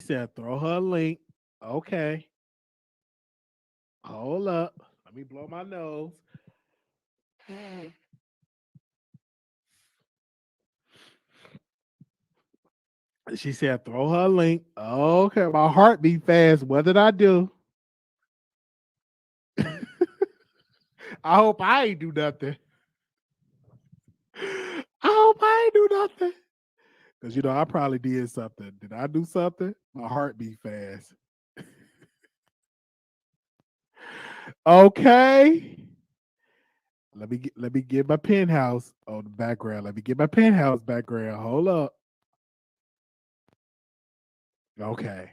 said, throw her a link. Okay. Hold up. Let me blow my nose. She said, throw her a link. Okay. My heart beat fast. What did I do? I hope I ain't do nothing. I hope I ain't do nothing. Because, I probably did something. Did I do something? My heart beat fast. Okay. Let me get my penthouse on the background. Let me get my penthouse background. Hold up. Okay.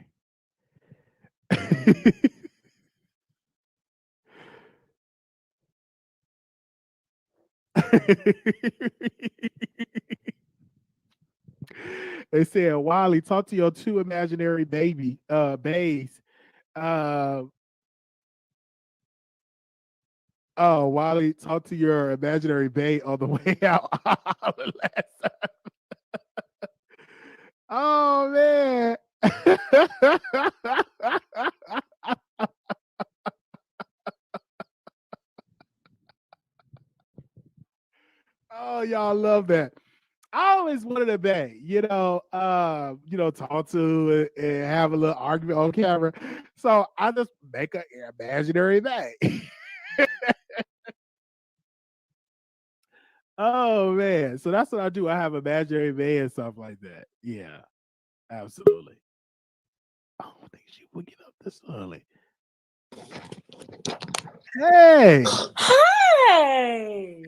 They said, Wiley, talk to your two imaginary bays. Uh oh, Wiley, talk to your imaginary bay on the way out. Oh man. Oh, y'all love that. I always wanted a bay, talk to and have a little argument on camera. So I just make an imaginary bay. Oh man. So that's what I do. I have imaginary bay and stuff like that. Yeah, absolutely. I don't think she would get up this early. Hey. Hey.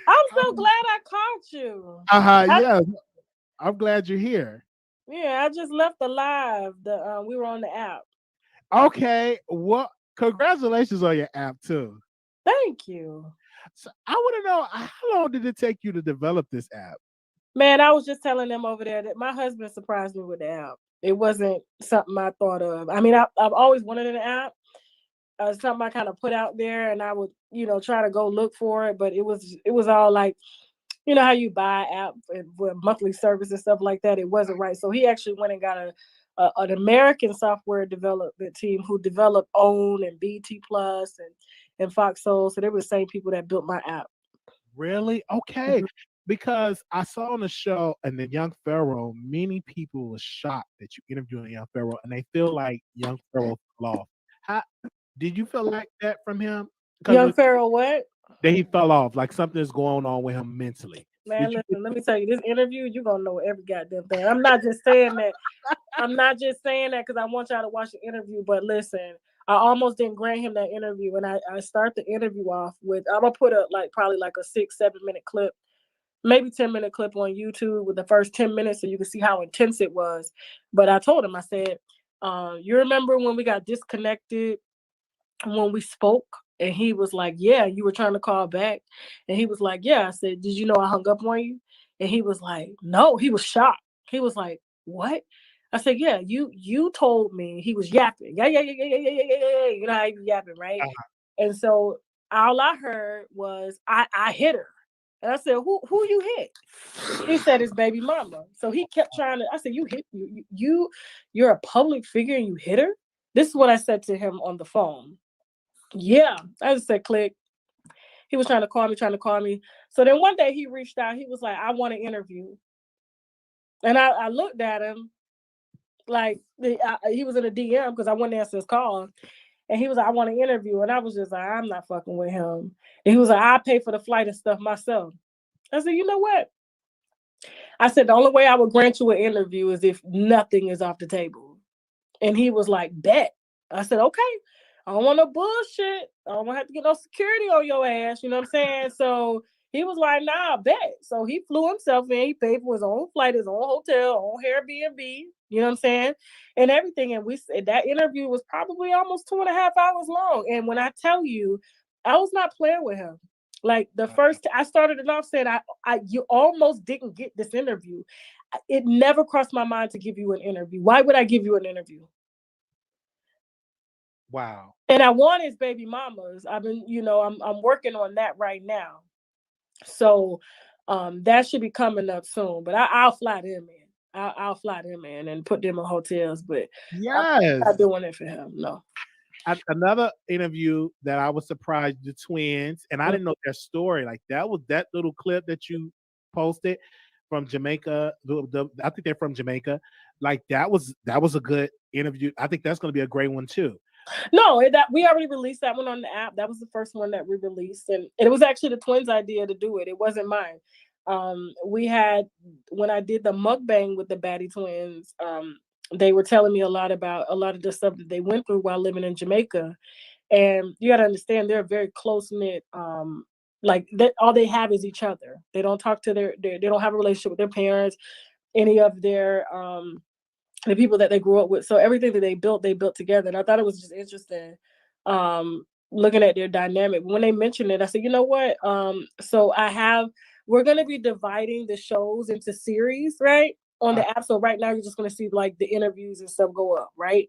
I'm so glad I caught you. Yeah. I'm glad you're here. Yeah, I just left the live. We were on the app. Okay. Well, congratulations on your app too. Thank you. So I want to know, how long did it take you to develop this app? Man, I was just telling them over there that my husband surprised me with the app. It wasn't something I thought of. I mean, I've always wanted an app. Something I kind of put out there, and I would, try to go look for it. But it was all like, how you buy app with monthly service and stuff like that. It wasn't right. So he actually went and got an American software development team who developed OWN and BT Plus and Foxhole. So they were the same people that built my app. Really? Okay. Mm-hmm. Because I saw on the show and the Young Pharaoh, many people were shocked that you interviewed Young Pharaoh, and they feel like Young Pharaoh fell off. How did you feel like that from him? Young Pharaoh, what? That he fell off, like something is going on with him mentally. Man, listen, let me tell you, this interview, you're gonna know every goddamn thing. I'm not just saying that. I'm not just saying that because I want y'all to watch the interview. But listen, I almost didn't grant him that interview, and I start the interview off with, I'm gonna put probably like a 6-7 minute clip, maybe 10-minute clip on YouTube with the first 10 minutes, so you can see how intense it was. But I told him, I said, you remember when we got disconnected when we spoke? And he was like, yeah, you were trying to call back. And he was like, yeah. I said, did you know I hung up on you? And he was like, no. He was shocked. He was like, what? I said, yeah, you told me. He was yapping. Yeah. You know how you yapping, right? Uh-huh. And so all I heard was, I hit her. And I said, who you hit? He said his baby mama. So he kept trying to, I said, you're a public figure and you hit her? This is what I said to him on the phone. Yeah, I just said click. He was trying to call me. So then one day he reached out. He was like, I want an interview. And I looked at him like he was in a DM because I wouldn't answer his call. And he was like, I want an interview. And I was just like, I'm not fucking with him. And he was like, I'll pay for the flight and stuff myself. I said, you know what? I said, the only way I would grant you an interview is if nothing is off the table. And he was like, bet. I said, okay. I don't want no bullshit. I don't want to have to get no security on your ass. You know what I'm saying? So he was like, nah, I bet. So he flew himself in. He paid for his own flight, his own hotel, own Airbnb. You know what I'm saying? And everything. And we said that interview was probably almost 2.5 hours long. And when I tell you, I was not playing with him. Like the first, I started it off saying, you almost didn't get this interview. It never crossed my mind to give you an interview. Why would I give you an interview? Wow. And I want his baby mamas. I've been, I'm working on that right now. So that should be coming up soon. But I'll fly them in. I'll fly them in and put them in hotels, but I'm Yes. not doing it for him. No. Another interview that I was surprised, the twins, and I didn't know their story. Like that was that little clip that you posted from Jamaica. I think they're from Jamaica. Like that was a good interview. I think that's going to be a great one too. No, that we already released that one on the app. That was the first one that we released, and it was actually the twins' idea to do it. It wasn't mine. We had when I did the mukbang with the Batty twins. They were telling me a lot about a lot of the stuff that they went through while living in Jamaica, and you got to understand they're very close knit. Like that, all they have is each other. They don't talk to they don't have a relationship with their parents, any of their the people that they grew up with. So everything that they built together. And I thought it was just interesting looking at their dynamic. When they mentioned it, I said, you know what? So we're going to be dividing the shows into series, right? On the app. So right now you're just going to see like the interviews and stuff go up, right?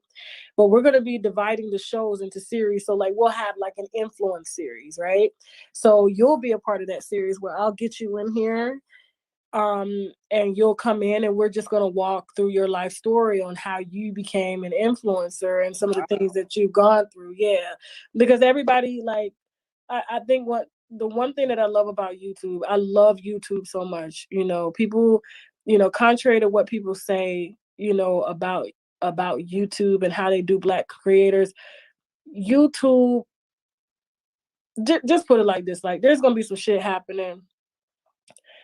But we're going to be dividing the shows into series. So like we'll have like an influence series, right? So you'll be a part of that series where I'll get you in here and you'll come in and we're just going to walk through your life story on how you became an influencer and some of the things that you've gone through. Yeah, because everybody like I think the one thing that I love about YouTube, I love YouTube so much. You know, people, you know, contrary to what people say, you know, about YouTube and how they do Black creators, YouTube, just put it like this, like there's gonna be some shit happening.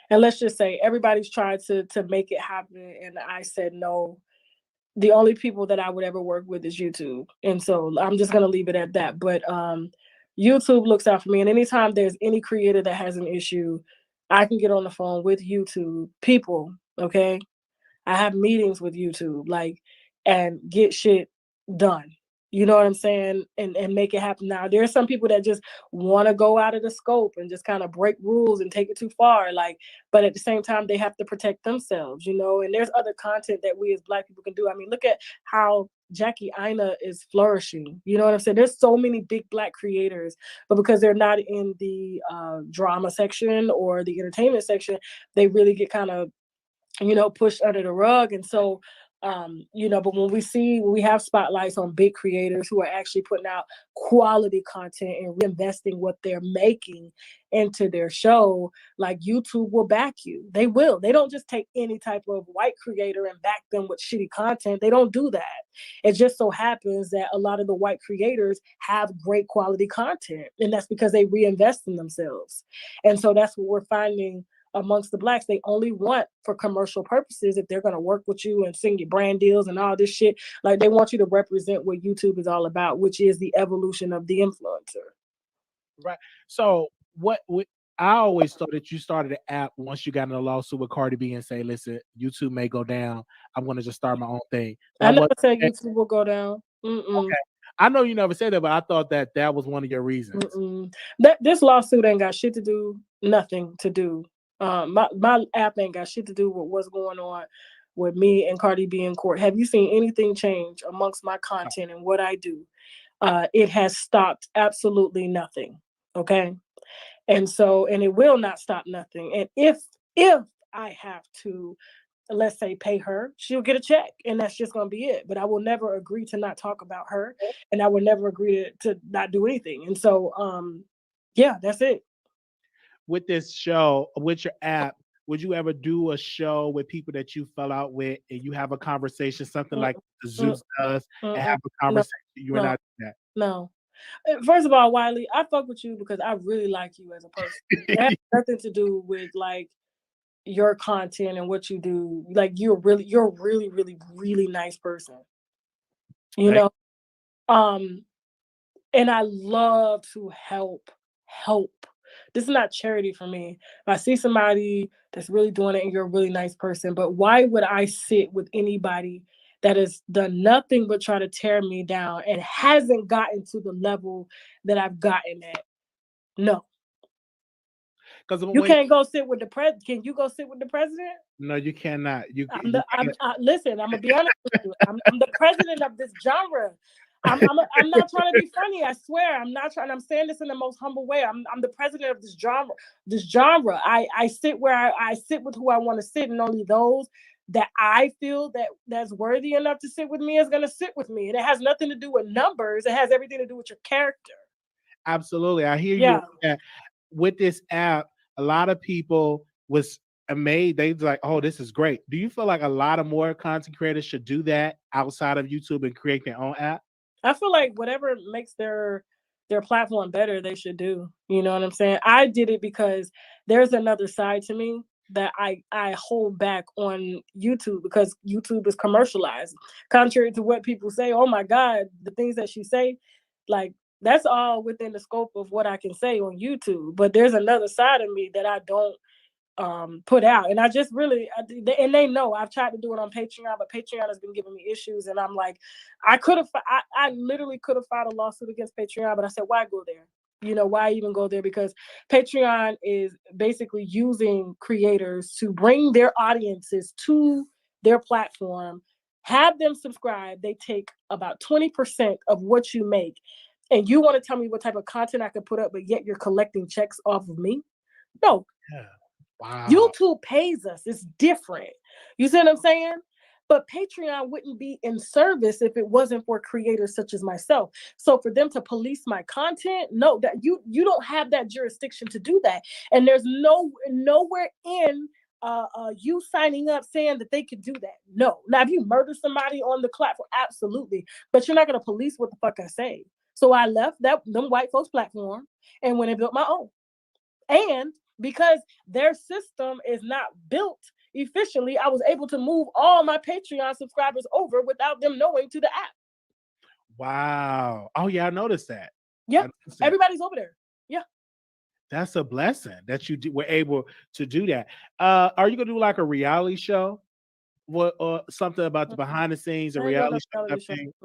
And let's just say everybody's tried to make it happen. And I said, no, the only people that I would ever work with is YouTube. And so I'm just going to leave it at that. But YouTube looks out for me. And anytime there's any creator that has an issue, I can get on the phone with YouTube people. Okay. I have meetings with YouTube, like, and get shit done. You know what I'm saying? And make it happen. Now, there are some people that just want to go out of the scope and just kind of break rules and take it too far. Like, but at the same time, they have to protect themselves, you know, and there's other content that we as Black people can do. I mean, look at how Jackie Aina is flourishing. You know what I'm saying? There's so many big Black creators, but because they're not in the drama section or the entertainment section, they really get kind of, you know, pushed under the rug. And so you know, but when we have spotlights on big creators who are actually putting out quality content and reinvesting what they're making into their show, like YouTube will back you. They will. They don't just take any type of white creator and back them with shitty content. They don't do that. It just so happens that a lot of the white creators have great quality content, and that's because they reinvest in themselves. And so that's what we're finding amongst the Blacks. They only want for commercial purposes if they're going to work with you and send you brand deals and all this shit. Like they want you to represent what YouTube is all about, which is the evolution of the influencer. Right. So what I always thought that you started the app once you got in a lawsuit with Cardi B and say, listen, YouTube may go down. I'm going to just start my own thing. I never said YouTube will go down. Okay. I know you never said that, but I thought that was one of your reasons. This lawsuit ain't got shit to do, nothing to do. My app ain't got shit to do with what's going on with me and Cardi B in court. Have you seen anything change amongst my content and what I do? It has stopped absolutely nothing. Okay. And so, and it will not stop nothing. And if I have to, let's say, pay her, she'll get a check, and that's just going to be it. But I will never agree to not talk about her, and I will never agree to not do anything. And so, yeah, that's it. With this show, with your app, would you ever do a show with people that you fell out with and you have a conversation, something like the Zeus does, and have a conversation? You and I do that. No. First of all, Wiley, I fuck with you because I really like you as a person. It has nothing to do with like your content and what you do. Like you're a really, really, really nice person. You know? And I love to help. This is not charity for me. If I see somebody that's really doing it and you're a really nice person, but why would I sit with anybody that has done nothing but try to tear me down and hasn't gotten to the level that I've gotten at? No. Because you can't go sit with the president. Can you go sit with the president? No, you cannot. Listen, I'm gonna be honest with you. I'm the president of this genre. I'm not trying to be funny. I swear, I'm not trying. I'm saying this in the most humble way. I'm the president of this genre. I sit where I sit with who I want to sit, and only those that I feel that's worthy enough to sit with me is going to sit with me. And it has nothing to do with numbers. It has everything to do with your character. Absolutely. I hear you Yeah. with this app. A lot of people was amazed. They was like, "Oh, this is great." Do you feel like a lot of more content creators should do that outside of YouTube and create their own app? I feel like whatever makes their platform better, they should do. You know what I'm saying? I did it because there's another side to me that I hold back on YouTube because YouTube is commercialized. Contrary to what people say, oh my God, the things that she say, like that's all within the scope of what I can say on YouTube. But there's another side of me that I don't put out, and I just really and they know I've tried to do it on Patreon, but Patreon has been giving me issues, and I'm like, I literally could have filed a lawsuit against Patreon, but I said, why go there? You know, why even go there? Because Patreon is basically using creators to bring their audiences to their platform, have them subscribe. They take about 20% of what you make, and you want to tell me what type of content I could put up, but yet you're collecting checks off of me? No. Yeah. Wow. YouTube pays us. It's different. You see what I'm saying? But Patreon wouldn't be in service if it wasn't for creators such as myself. So for them to police my content, no, that you don't have that jurisdiction to do that. And there's nowhere in you signing up saying that they could do that. No. Now, if you murder somebody on the platform, absolutely. But you're not going to police what the fuck I say. So I left them white folks platform and went and built my own. And because their system is not built efficiently, I was able to move all my Patreon subscribers over without them knowing to the app. Wow. Oh yeah, I noticed that. Yep. Everybody's over there. Yeah. That's a blessing that you were able to do that. Are you gonna do like a reality show? What or something about the behind the scenes, a reality show?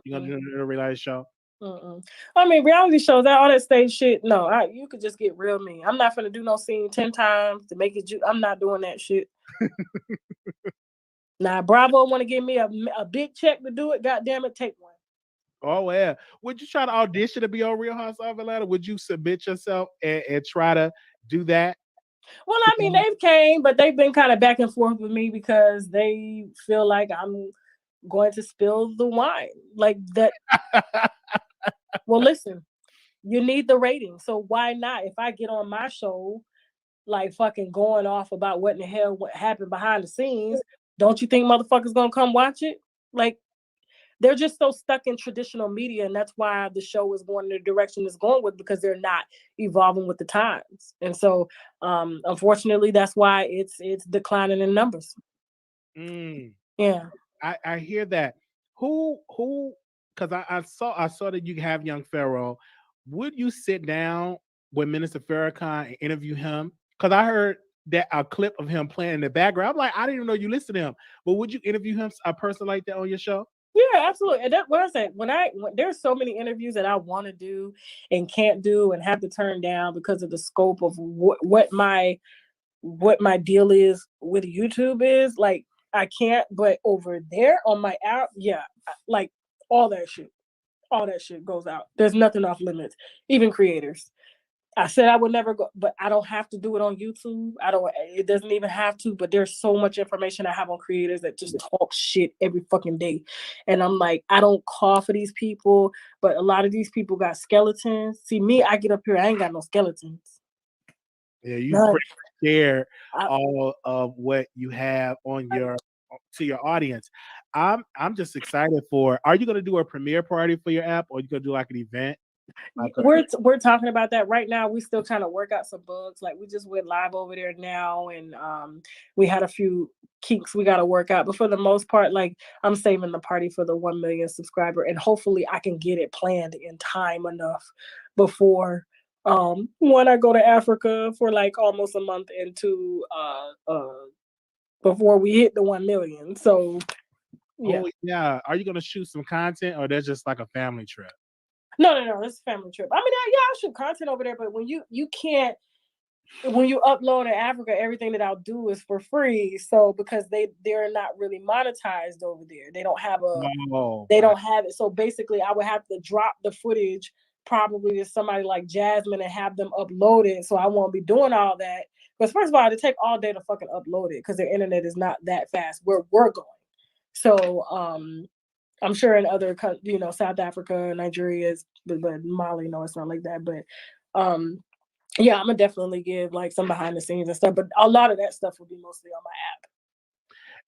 You gonna do a reality show? I mean, reality shows, all that stage shit. No, you could just get real me. I'm not gonna do no scene 10 times to make it. I'm not doing that shit. Now, Bravo want to give me a big check to do it. God damn it, take one. Oh yeah. Would you try to audition to be on Real Housewives of Atlanta? Would you submit yourself and try to do that? Well, I mean, they've came, but they've been kind of back and forth with me because they feel like I'm going to spill the wine, like that. Well, listen, you need the rating, so why not? If I get on my show, like fucking going off about what in the hell what happened behind the scenes, don't you think motherfuckers gonna come watch it? Like, they're just so stuck in traditional media, and that's why the show is going in the direction it's going with, because they're not evolving with the times. And so, unfortunately, that's why it's declining in numbers. Yeah, I hear that. Who? Because I saw that you have young Pharaoh. Would you sit down with Minister Farrakhan and interview him? Because I heard that a clip of him playing in the background. I'm like, I didn't even know you listened to him. But would you interview him, a person like that, on your show? Yeah, absolutely. And that's what I said. When there's so many interviews that I want to do and can't do and have to turn down because of the scope of what my deal is with YouTube is. Like, I can't. But over there on my app, yeah, like all that shit goes out. There's nothing off limits. Even creators. I said I would never go, but I don't have to do it on YouTube. It doesn't even have to, but there's so much information I have on creators that just talk shit every fucking day. And I'm like, I don't call for these people, but a lot of these people got skeletons. See, me, I get up here, I ain't got no skeletons. Yeah, you share all of what you have on to your audience. I'm just excited for. Are you going to do a premiere party for your app, or are you going to do like an event? We're talking about that right now. We still trying to work out some bugs. Like, we just went live over there now, and we had a few kinks we got to work out. But for the most part, like, I'm saving the party for the 1 million subscriber, and hopefully I can get it planned in time enough before when I go to Africa for like almost a month into before we hit the 1 million. So yeah. Oh, yeah. Are you going to shoot some content, or that's just like a family trip? No, it's a family trip. I mean, I'll shoot content over there, but when you can't, when you upload in Africa, everything that I'll do is for free. So because they're not really monetized over there, they don't have don't have it. So basically, I would have to drop the footage probably to somebody like Jasmine and have them upload it. So I won't be doing all that. Because first of all, it take all day to fucking upload it because their internet is not that fast where we're going. So I'm sure in other, South Africa, Nigeria, but Mali, no, it's not like that. But yeah, I'm gonna definitely give like some behind the scenes and stuff. But a lot of that stuff will be mostly on my app.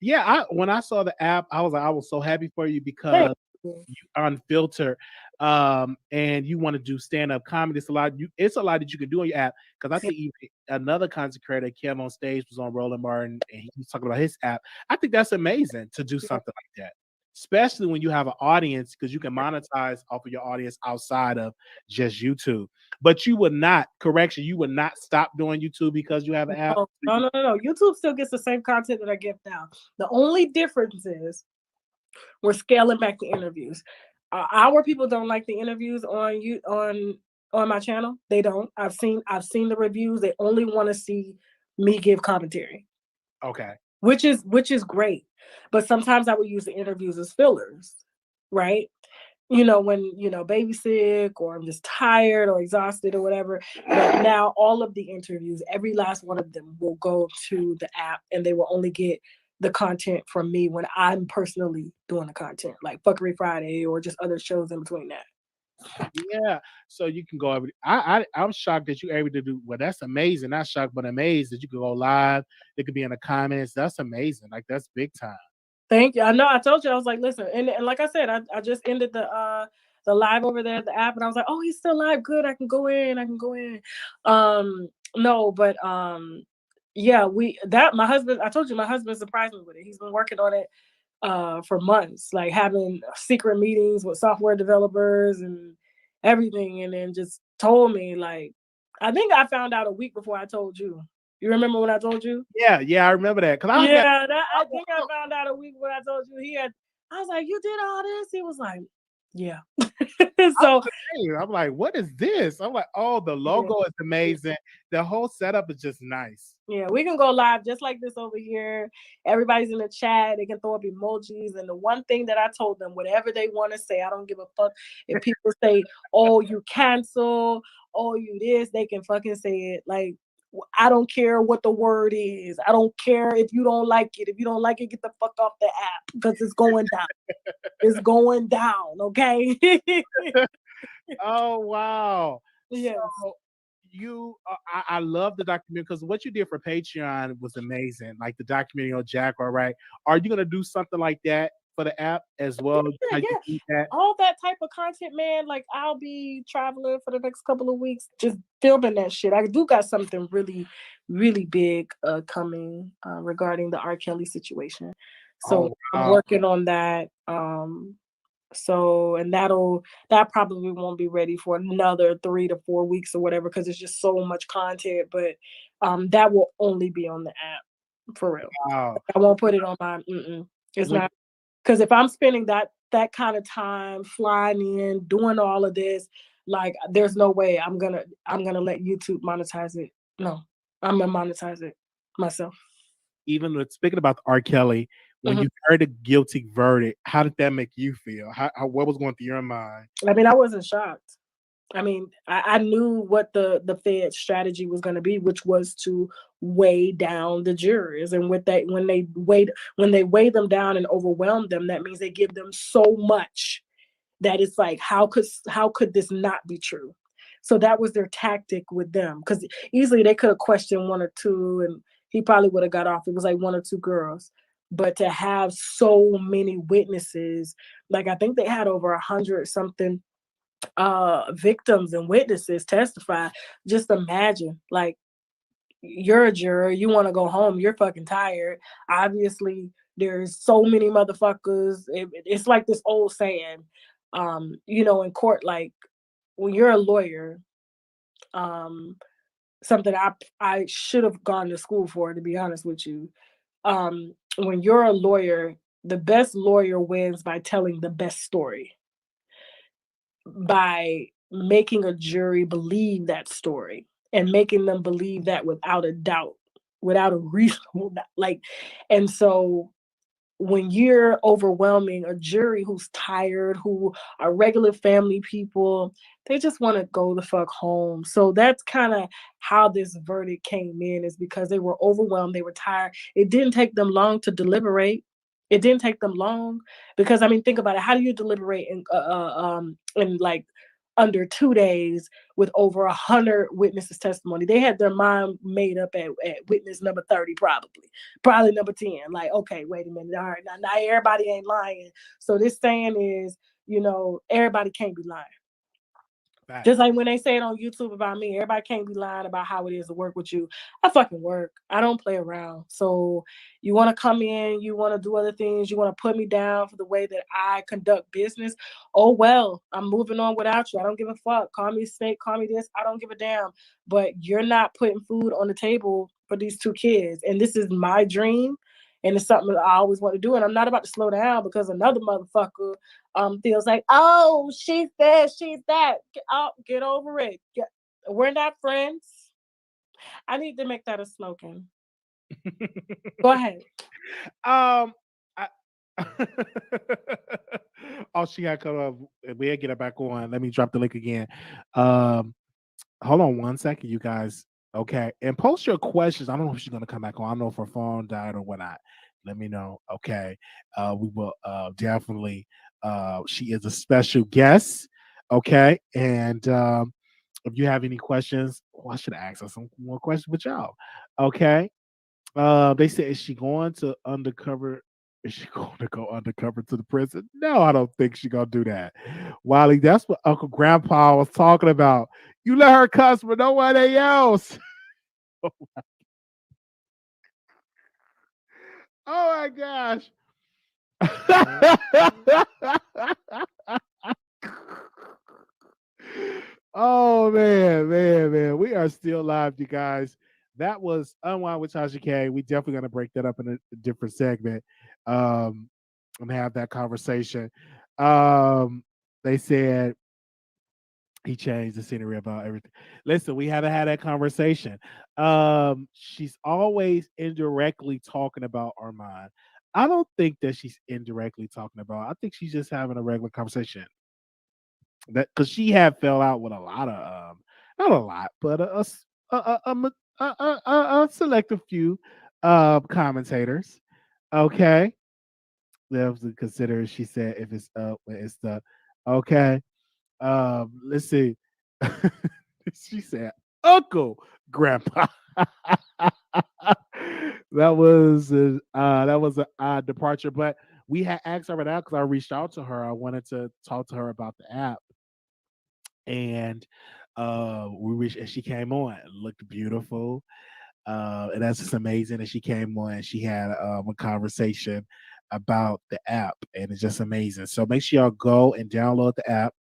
Yeah, when I saw the app, I was so happy for you because Thank you. you unfiltered, and you want to do stand up comedy. It's a lot that you can do on your app. Because I think even another content creator that came on stage was on Roland Martin, and he was talking about his app. I think that's amazing to do something like that, especially when you have an audience, because you can monetize off of your audience outside of just YouTube. But you would not, correction, you would not stop doing YouTube because you have an app. No. YouTube still gets the same content that I get now. The only difference is we're scaling back the interviews. Our people don't like the interviews on my channel. They don't. I've seen the reviews. They only want to see me give commentary. Okay. Which is great. But sometimes I would use the interviews as fillers, right? When, baby's sick or I'm just tired or exhausted or whatever. But now all of the interviews, every last one of them will go to the app and they will only get the content from me when I'm personally doing the content, like Fuckery Friday or just other shows in between that. Yeah, so you can go over. I'm shocked that you're able to do. Well, that's amazing. Not shocked, but amazed that you could go live. It could be in the comments. That's amazing. Like that's big time. Thank you. I know I told you, I was like, listen, and like I said, I just ended the live over there at the app and I was like, oh, he's still live. Good. I can go in. No, but yeah, my husband, I told you my husband surprised me with it. He's been working on it for months, like having secret meetings with software developers and everything, and then just told me, like, I think I found out a week before I told you. You remember when I told you? Yeah, I remember that. I think I found out a week when I told you I was like, you did all this? He was like, yeah. So I'm like, what is this? I'm like, oh, the logo is amazing. The whole setup is just nice. Yeah, we can go live just like this over here. Everybody's in the chat. They can throw up emojis. And the one thing that I told them, whatever they want to say, I don't give a fuck if people say, oh, you cancel, oh, you this, they can fucking say it. Like, I don't care what the word is. I don't care if you don't like it. If you don't like it, get the fuck off the app because it's going down. It's going down, okay? Oh, wow. Yes. So I love the documentary because what you did for Patreon was amazing. Like the documentary on Jaguar, right? Are you gonna do something like that for the app as well? Yeah. All that type of content, man. Like I'll be traveling for the next couple of weeks, just filming that shit. I do got something really, really big coming regarding the R. Kelly situation. So I'm working on that. So, and that probably won't be ready for another 3 to 4 weeks or whatever, because it's just so much content, but that will only be on the app for real. Wow. I won't put it on my, it's not, because if I'm spending that kind of time flying in, doing all of this, like there's no way I'm gonna let YouTube monetize it. No, I'm gonna monetize it myself. Even speaking about R. Kelly, when you heard the guilty verdict, how did that make you feel? What was going through your mind? I mean, I wasn't shocked. I mean, I knew what the Fed strategy was going to be, which was to weigh down the jurors. And when they weigh them down and overwhelm them, that means they give them so much that it's like, how could this not be true? So that was their tactic with them, because easily they could have questioned one or two and he probably would have got off. It was like 1 or 2 girls. But to have so many witnesses, like I think they had over 100 something victims and witnesses testify. Just imagine, like, you're a juror, you want to go home, you're fucking tired. Obviously, there's so many motherfuckers. It's like this old saying, in court, like when you're a lawyer, something I should have gone to school for, to be honest with you. When you're a lawyer, the best lawyer wins by telling the best story, by making a jury believe that story and making them believe that without a doubt, without a reasonable doubt. Like, and so when you're overwhelming a jury who's tired, who are regular family people, they just want to go the fuck home. So that's kind of how this verdict came in, is because they were overwhelmed, they were tired. It didn't take them long to deliberate. It didn't take them long because I mean, think about it. How do you deliberate in like under 2 days with over 100 witnesses' testimony? They had their mind made up at witness number 30, probably number 10. Like, okay, wait a minute. All right, now everybody ain't lying. So this saying is, everybody can't be lying. Just like when they say it on YouTube about me, everybody can't be lying about how it is to work with you. I fucking work. I don't play around. So you want to come in, you want to do other things, you want to put me down for the way that I conduct business. Oh, well, I'm moving on without you. I don't give a fuck. Call me a snake, call me this. I don't give a damn. But you're not putting food on the table for these two kids. And this is my dream. And it's something that I always want to do. And I'm not about to slow down because another motherfucker feels like, oh, she's this, she's that. Get over it. We're not friends. I need to make that a slogan. Go ahead. I, oh, she got cut off. We'll get her back on. Let me drop the link again. Hold on 1 second, you guys. Okay, and post your questions. I don't know if she's gonna come back on. I don't know if her phone died or whatnot. Let me know. Okay, we will definitely. She is a special guest. Okay, and if you have any questions, well, I should ask her some more questions with y'all. Okay, they said, is she going to undercover? Is she going to go undercover to the prison? No, I don't think she's gonna do that. Wiley, that's what Uncle Grandpa was talking about. You let her cuss, but nobody else. Oh my gosh. Oh man. We are still live, you guys. That was Unwind with Tasha K. We definitely gonna break that up in a different segment. And have that conversation. They said he changed the scenery about everything. Listen, we haven't had that conversation. She's always indirectly talking about Armand. I don't think that she's indirectly talking about. I think she's just having a regular conversation. That because she had fell out with a lot of not a lot, but a selective few commentators. Okay, that was to consider. She said if it's when it's the okay. Let's see. She said, "Uncle, Grandpa." That was an odd departure, but we had asked her right out because I reached out to her. I wanted to talk to her about the app, and we reached, and she came on. It looked beautiful, and that's just amazing. And she came on, and she had a conversation about the app, and it's just amazing. So make sure y'all go and download the app.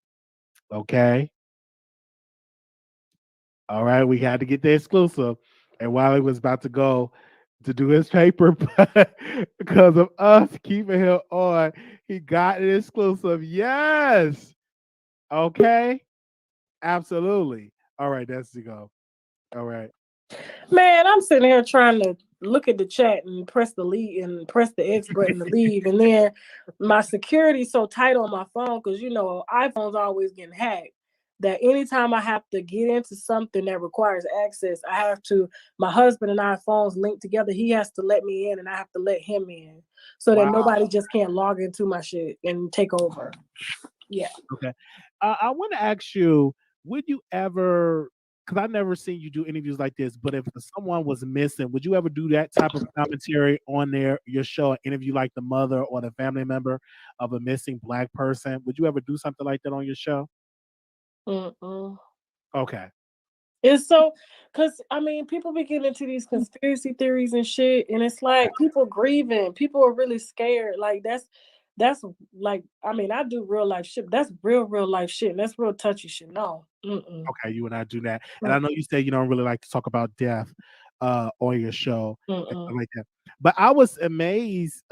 Okay. All right, we had to get the exclusive. And Wiley was about to go to do his paper, but because of us keeping him on, he got an exclusive. Yes. Okay. Absolutely. All right, that's to go. All right. Man, I'm sitting here trying to look at the chat and press the leave and press the X button to leave. And then my security's so tight on my phone because iPhone's always getting hacked. That anytime I have to get into something that requires access, my husband and I phones linked together. He has to let me in and I have to let him in so that nobody just can't log into my shit and take over. Yeah. Okay. I want to ask you, would you ever, because I've never seen you do interviews like this, but if someone was missing, would you ever do that type of commentary on your show, an interview like the mother or the family member of a missing Black person? Would you ever do something like that on your show? Okay. It's so, because I mean, people be getting into these conspiracy theories and shit, and it's like people grieving, people are really scared. Like that's like, I mean, I do real life shit. But that's real life shit, and that's real touchy shit. No. Okay, you and I do that. And I know you say you don't really like to talk about death on your show and stuff like that. But I was amazed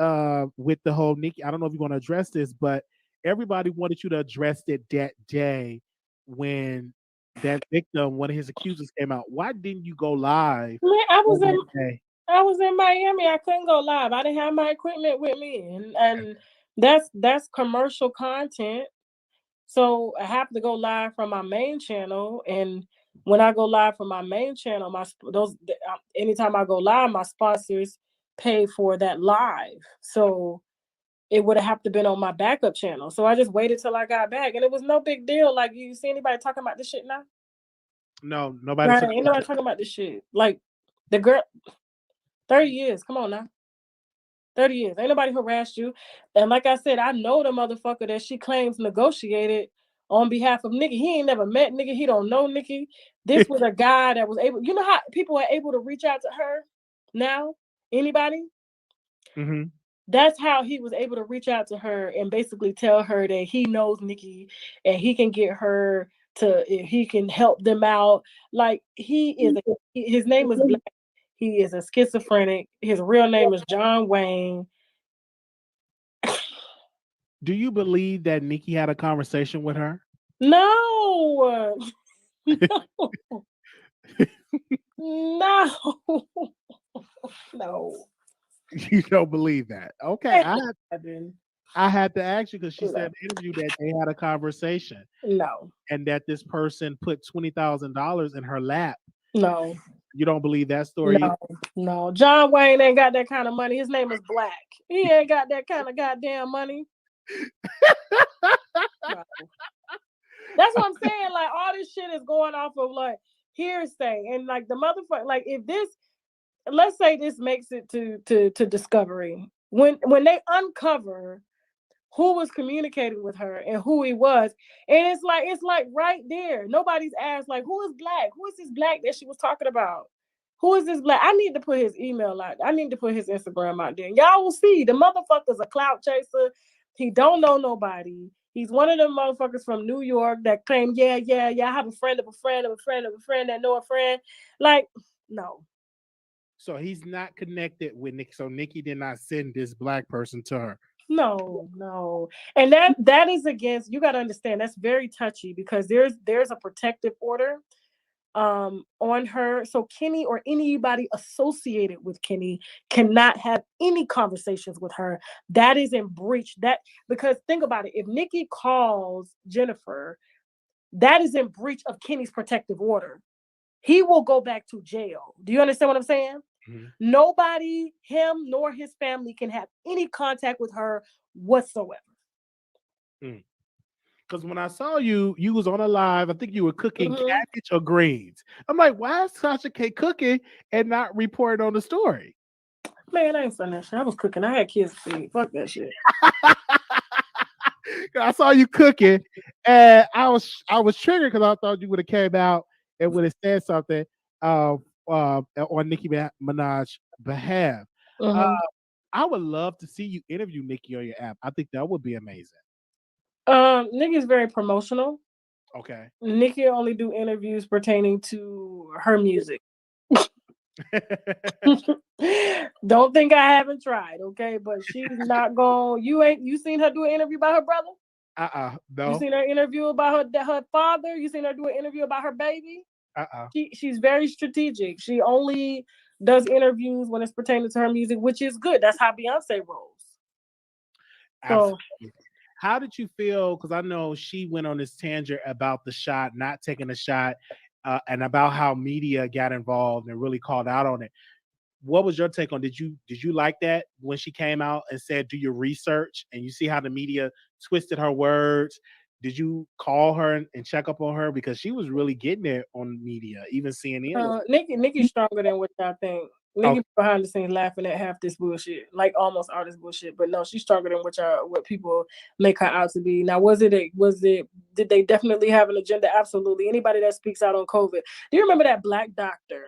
with the whole Nicki. I don't know if you're going to address this, but everybody wanted you to address it that day when that victim, one of his accusers came out. Why didn't you go live Man, I was on in that day? I was in Miami. I couldn't go live. I didn't have my equipment with me, and that's commercial content. So I have to go live from my main channel, and when I go live from my main channel, anytime I go live, my sponsors pay for that live. So it would have to been on my backup channel. So I just waited till I got back, and it was no big deal. Like, you see anybody talking about this shit now? No, nobody Right? took Ain't nobody talking about this shit. Like, the girl, 30 years. Come on now. 30 years. Ain't nobody harassed you. And like I said, I know the motherfucker that she claims negotiated on behalf of Nicki. He ain't never met Nicki. He don't know Nicki. This was a guy that was able, you know how people are able to reach out to her now? Anybody? Mm-hmm. That's how he was able to reach out to her and basically tell her that he knows Nicki and he can get her he can help them out. Like, his name is Black. He is a schizophrenic. His real name is John Wayne. Do you believe that Nicki had a conversation with her? No, no, no, no. You don't believe that? Okay, I had to ask you because she said in the interview that they had a conversation. No, And that this person put $20,000 in her lap. no. You don't believe that story? No. John Wayne ain't got that kind of money. His name is Black. He ain't got that kind of goddamn money. No. That's what I'm saying. Like, all this shit is going off of like hearsay, and like the motherfucker. Like, if this, let's say this makes it to Discovery, when they uncover who was communicating with her and who he was, and it's like right there. Nobody's asked like, who is Black? Who is this Black that she was talking about? Who is this Black? I need to put his email out. I need to put his Instagram out there. Y'all will see the motherfucker's a clout chaser. He don't know nobody. He's one of them motherfuckers from New York that claim, yeah, I have a friend of a friend of a friend of a friend that know a friend. Like, no. So he's not connected with Nicki. So Nicki did not send this Black person to her. No. And that is against, you got to understand, that's very touchy because there's a protective order on her. So Kenny or anybody associated with Kenny cannot have any conversations with her. That is in breach. That, because think about it, if Nicki calls Jennifer, that is in breach of Kenny's protective order. He will go back to jail. Do you understand what I'm saying? Mm-hmm. Nobody, him nor his family, can have any contact with her whatsoever. Because when I saw you was on a live. I think you were cooking cabbage or greens. I'm like, why is Tasha K cooking and not reporting on the story? Man, I ain't saying that shit. I was cooking. I had kids to feed. Fuck that shit. I saw you cooking, and I was triggered because I thought you would have came out and would have said something on Nicki Minaj's behalf. I would love to see you interview Nicki on your app. I think that would be amazing. Nicki's very promotional. Okay. Nicki only do interviews pertaining to her music. Don't think I haven't tried, okay? But she's not going. You seen her do an interview about her brother? No. You seen her interview about her father? You seen her do an interview about her baby? She's very strategic. She only does interviews when it's pertaining to her music, which is good. That's how Beyonce rolls. Absolutely. So, how did you feel? Because I know she went on this tangent about the shot, not taking a shot, and about how media got involved and really called out on it. What was your take on? Did you like that when she came out and said, "Do your research," and you see how the media twisted her words? Did you call her and check up on her because she was really getting it on media, even CNN? Nicki's stronger than what y'all think. Nicki behind the scenes laughing at half this bullshit, like almost all this bullshit. But no, she's stronger than what people make her out to be. Now, did they definitely have an agenda? Absolutely. Anybody that speaks out on COVID. Do you remember that Black doctor,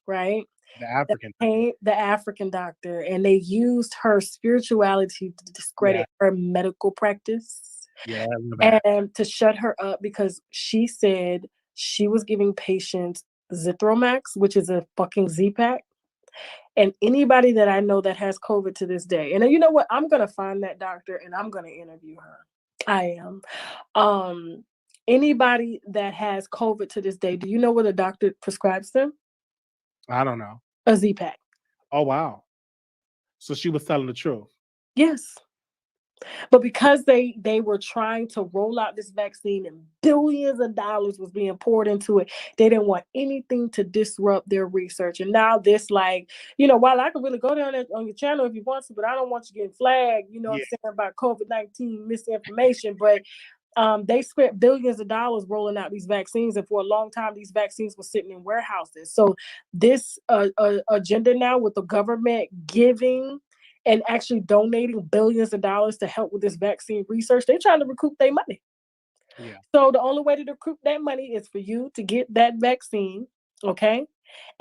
right? The African doctor, and they used her spirituality to discredit her medical practice. Yeah, and to shut her up because she said she was giving patients Zithromax, which is a fucking Z-Pack. And anybody that I know that has COVID to this day, and you know what? I'm gonna find that doctor and I'm gonna interview her. I am. Anybody that has COVID to this day, do you know what a doctor prescribes them? I don't know. A Z-Pack. Oh wow. So she was telling the truth. Yes. But because they were trying to roll out this vaccine and billions of dollars was being poured into it, they didn't want anything to disrupt their research. And now this, like, while I could really go down on your channel if you want to, but I don't want you getting flagged, what I'm Yeah. saying, about COVID-19 misinformation. But they spent billions of dollars rolling out these vaccines, and for a long time, these vaccines were sitting in warehouses. So this agenda now with the government giving and actually donating billions of dollars to help with this vaccine research, they're trying to recoup their money. Yeah. So the only way to recoup that money is for you to get that vaccine, okay,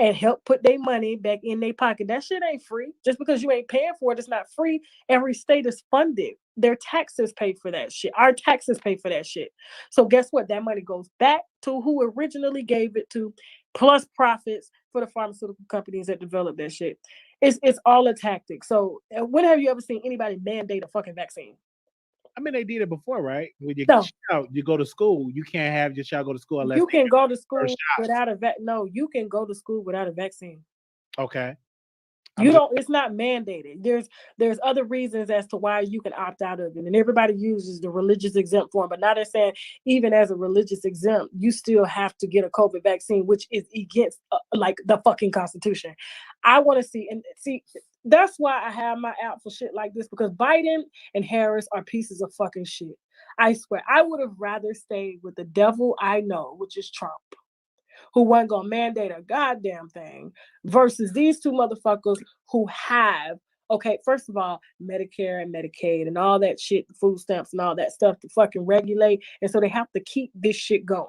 and help put their money back in their pocket. That shit ain't free. Just because you ain't paying for it, it's not free. Every state is funded. Their taxes pay for that shit. Our taxes pay for that shit. So guess what? That money goes back to who originally gave it to, plus profits for the pharmaceutical companies that developed that shit. It's all a tactic. So when have you ever seen anybody mandate a fucking vaccine? I mean, they did it before, right? When you No. you go to school, you can't have your child go to school unless You they can get go to first school shots. without a no, you can go to school without a vaccine. Okay. I'm You just don't, it's not mandated. There's other reasons as to why you can opt out of it. And everybody uses the religious exempt form, but now they're saying even as a religious exempt, you still have to get a COVID vaccine, which is against like the fucking Constitution. I want to see, that's why I have my out for shit like this, because Biden and Harris are pieces of fucking shit. I swear, I would have rather stayed with the devil I know, which is Trump, who wasn't gonna mandate a goddamn thing, versus these two motherfuckers who have, okay, first of all, Medicare and Medicaid and all that shit, the food stamps and all that stuff to fucking regulate. And so they have to keep this shit going.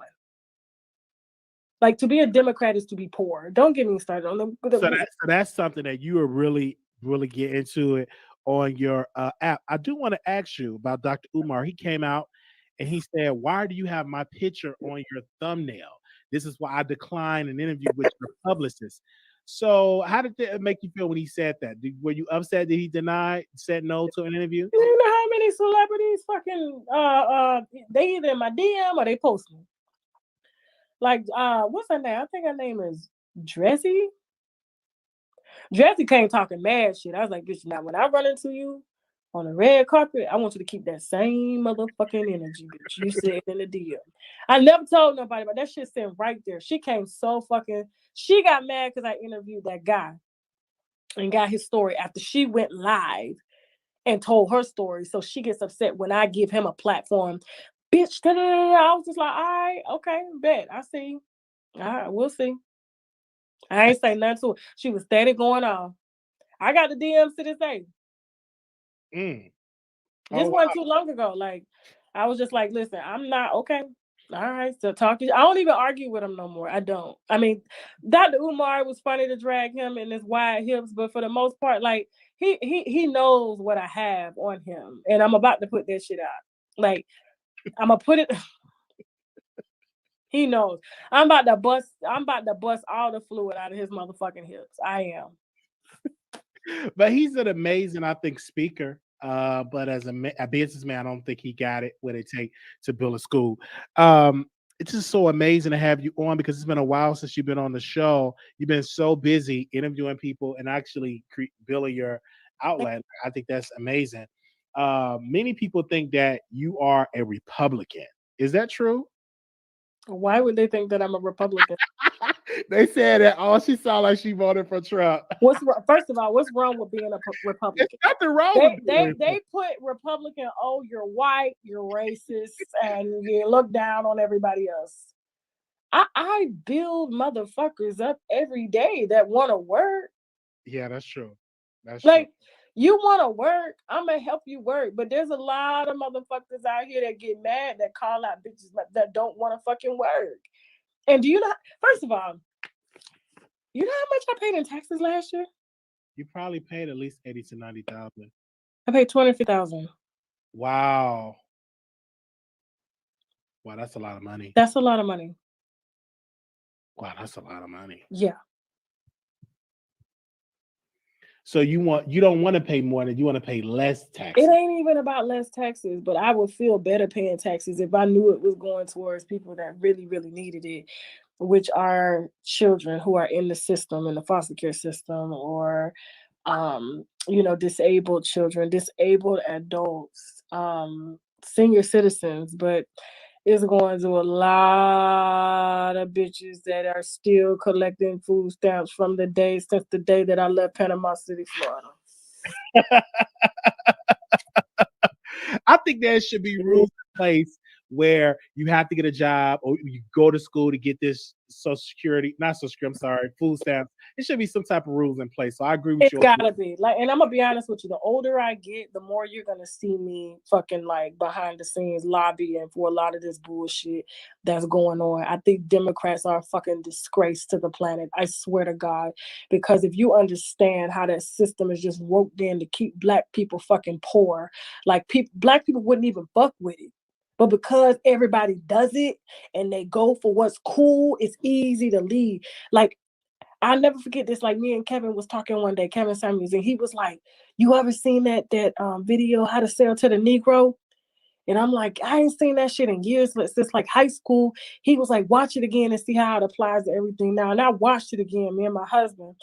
Like, to be a Democrat is to be poor. Don't get me started on them. so that's something that you are really get into it on your app. I do want to ask you about Dr. Umar. He came out and he said, "Why do you have my picture on your thumbnail? This is why I declined an interview with your publicist." So, how did that make you feel when he said that? Were you upset that he said no to an interview? You know how many celebrities fucking they either in my DM or they post me. Like what's her name? I think her name is Dressy. Dressy came talking mad shit. I was like, bitch, now when I run into you on the red carpet, I want you to keep that same motherfucking energy, bitch. You said in the DM. I never told nobody, but that shit sitting right there. She came so fucking, she got mad because I interviewed that guy and got his story after she went live and told her story. So she gets upset when I give him a platform. Bitch, I was just like, all right, okay, bet. I see. All right, we'll see. I ain't say nothing to her. She was steady going on. I got the DMs to this day. Mm. This Oh, wasn't too long ago. Like, I was just like, listen, I'm not okay. All right, so talk to you. I don't even argue with him no more. I don't. I mean, Dr. Umar was funny to drag him in his wide hips, but for the most part, like he knows what I have on him, and I'm about to put that shit out. Like, I'm gonna put it. He knows. I'm about to bust all the fluid out of his motherfucking hips. I am. but he's an amazing, I think, speaker. But as a businessman, I don't think he got it what it take to build a school. It's just so amazing to have you on because it's been a while since you've been on the show. You've been so busy interviewing people and actually building your outlet. I think that's amazing. Many people think that you are a Republican. Is that true? Why would they think that I'm a Republican? They said that she sounded like she voted for Trump. First of all, what's wrong with being a There's Republican? nothing wrong They with they being they put Republican. Oh, you're white, you're racist, and you look down on everybody else. I build motherfuckers up every day that want to work. Yeah, that's true. That's true. Like, you want to work, I'm gonna help you work. But there's a lot of motherfuckers out here that get mad, that call out bitches that don't want to fucking work. And do you know? First of all, you know how much I paid in taxes last year? You probably paid at least 80 to 90,000. I paid 250,000. Wow. Wow, that's a lot of money. That's a lot of money. Wow, that's a lot of money. Yeah. So you don't want to pay more than you want to pay less taxes. It ain't even about less taxes, but I would feel better paying taxes if I knew it was going towards people that really, really needed it, which are children who are in the system, in the foster care system, or disabled children, disabled adults, senior citizens, but it's going to a lot of bitches that are still collecting food stamps from since the day that I left Panama City, Florida. I think there should be rules in place where you have to get a job or you go to school to get this Social Security, not Social Security, I'm sorry, food stamps. It should be some type of rules in place. So I agree with It's you. gotta be like, and I'm gonna be honest with you. The older I get, the more you're gonna see me fucking like behind the scenes lobbying for a lot of this bullshit that's going on. I think Democrats are a fucking disgrace to the planet. I swear to God, because if you understand how that system is just roped in to keep black people fucking poor, like black people wouldn't even fuck with it. But because everybody does it and they go for what's cool, it's easy to leave. Like, I'll never forget this. Like, me and Kevin was talking one day, Kevin Samuels, and he was like, "You ever seen that video, How to Sell to the Negro?" And I'm like, I ain't seen that shit in years, but since like high school. He was like, watch it again and see how it applies to everything now. And I watched it again, me and my husband.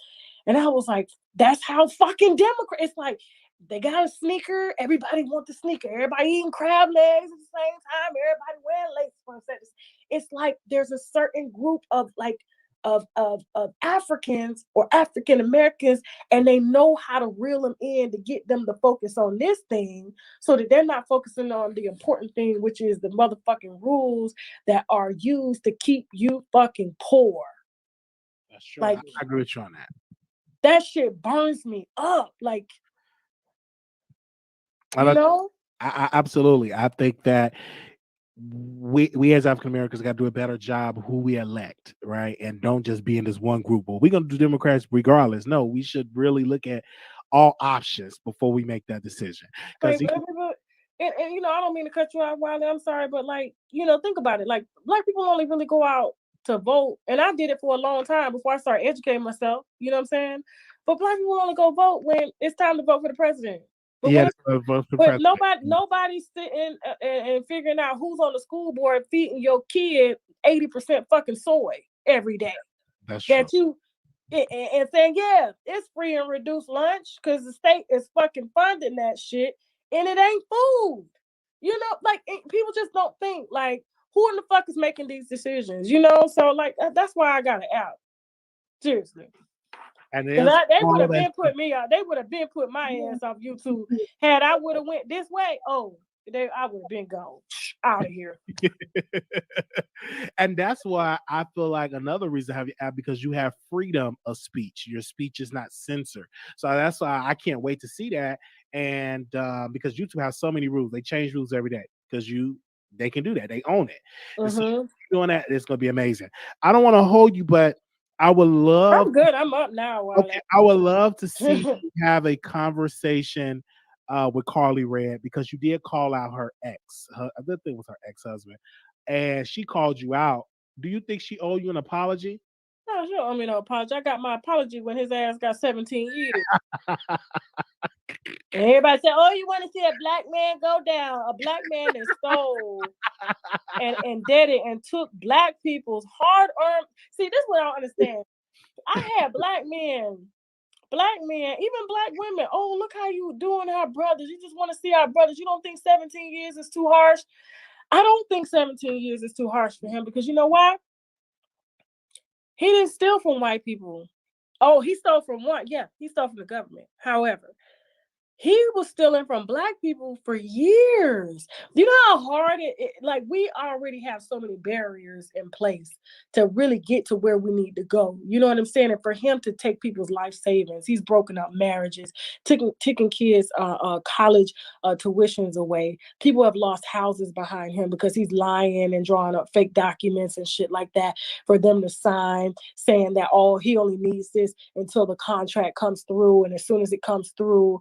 And I was like, that's how fucking Democrat. It's like they got a sneaker. Everybody wants the sneaker. Everybody eating crab legs at the same time. Everybody wearing lace fronts. It's like there's a certain group of like of Africans or African Americans, and they know how to reel them in to get them to focus on this thing so that they're not focusing on the important thing, which is the motherfucking rules that are used to keep you fucking poor. That's true. Like, I agree with you on that. That shit burns me up. Like, I absolutely. I think that we as African Americans got to do a better job of who we elect, right? And don't just be in this one group. Well, we're gonna do Democrats regardless. No, we should really look at all options before we make that decision. Because and I don't mean to cut you out, Wiley. I'm sorry, but like, think about it. Like, black people only really go out to vote, and I did it for a long time before I started educating myself. You know what I'm saying? But black people only go vote when it's time to vote for the president. But nobody's sitting and figuring out who's on the school board feeding your kid 80% fucking soy every day. That's true. That you and saying, yeah, it's free and reduced lunch because the state is fucking funding that shit, and it ain't food. Like, people just don't think like, who in the fuck is making these decisions? So like that's why I got it out. Seriously. And they would have been put me out. They would have been put my ass off YouTube. Had I would have went this way, I would have been gone out of here. And that's why I feel like another reason to have you out, because you have freedom of speech. Your speech is not censored. So that's why I can't wait to see that. And because YouTube has so many rules, they change rules every day because they can do that. They own it. Mm-hmm. So doing that, it's going to be amazing. I don't want to hold you, but I would love. I'm good. I'm up now. Okay, I would love to see you have a conversation with Carly Red, because you did call out her ex. I think it was her ex-husband, and she called you out. Do you think she owed you an apology? No, she don't owe me no apology. I got my apology when his ass got 17 years. And everybody said, "Oh, you want to see a black man go down? A black man that stole and did it and took black people's hard-earned." See, this is what I don't understand. I had black men, even black women. Oh, look how you doing our brothers. You just want to see our brothers. You don't think 17 years is too harsh? I don't think 17 years is too harsh for him, because you know why? He didn't steal from white people. Oh, he stole from one. Yeah, he stole from the government. However, he was stealing from black people for years. You know how hard like, we already have so many barriers in place to really get to where we need to go. You know what I'm saying? And for him to take people's life savings, he's broken up marriages, taking kids' college tuitions away. People have lost houses behind him because he's lying and drawing up fake documents and shit like that for them to sign, saying that, he only needs this until the contract comes through. And as soon as it comes through,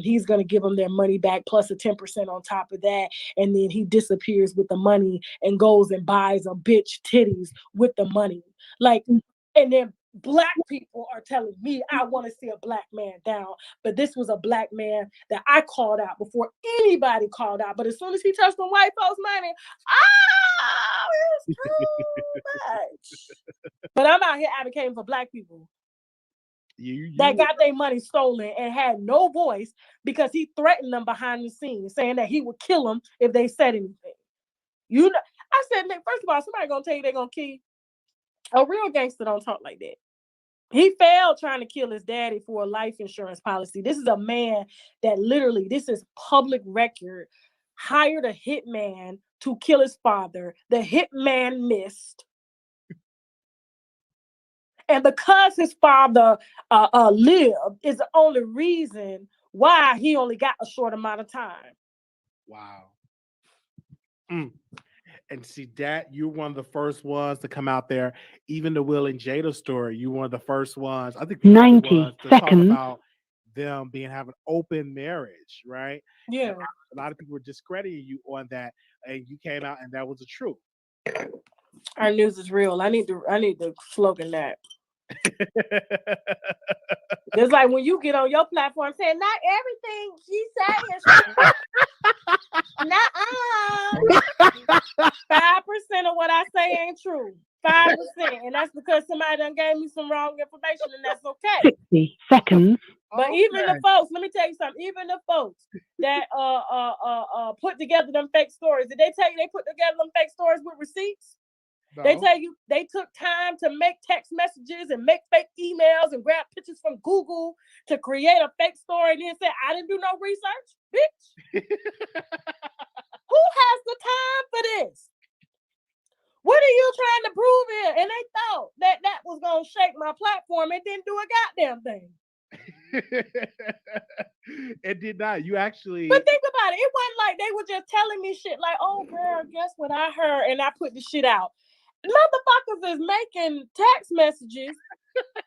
he's going to give them their money back plus a 10% on top of that. And then he disappears with the money and goes and buys a bitch titties with the money. Like, and then black people are telling me I want to see a black man down. But this was a black man that I called out before anybody called out. But as soon as he touched the white folks' money, it's too much. But I'm out here advocating for black people. that got their money stolen and had no voice because he threatened them behind the scenes, saying that he would kill them if they said anything. You know, I said, first of all, somebody gonna tell you they're gonna kill you. A real gangster don't talk like that. He failed trying to kill his daddy for a life insurance policy. This is a man that literally, this is public record, hired a hitman to kill his father. The hitman missed. And because his father lived is the only reason why he only got a short amount of time. Wow. And see that you're one of the first ones to come out there. Even the Will and Jada story, you were one of the first ones. I think 90 to seconds. talk about them having open marriage, right? Yeah. And a lot of people were discrediting you on that, and you came out and that was the truth. Our news is real. I need to slogan that. It's like when you get on your platform saying not everything she said is true. 5% of what I say ain't true. 5%. And that's because somebody done gave me some wrong information, and that's okay. 60 seconds. But even the folks, let me tell you something, even the folks that put together them fake stories, did they tell you they put together them fake stories with receipts? No. They tell you they took time to make text messages and make fake emails and grab pictures from Google to create a fake story and then say, I didn't do no research, bitch. Who has the time for this? What are you trying to prove here? And they thought that was going to shake my platform. It didn't do a goddamn thing. It did not. You actually. But think about it. It wasn't like they were just telling me shit like, oh, girl, guess what I heard? And I put the shit out. Motherfuckers is making text messages,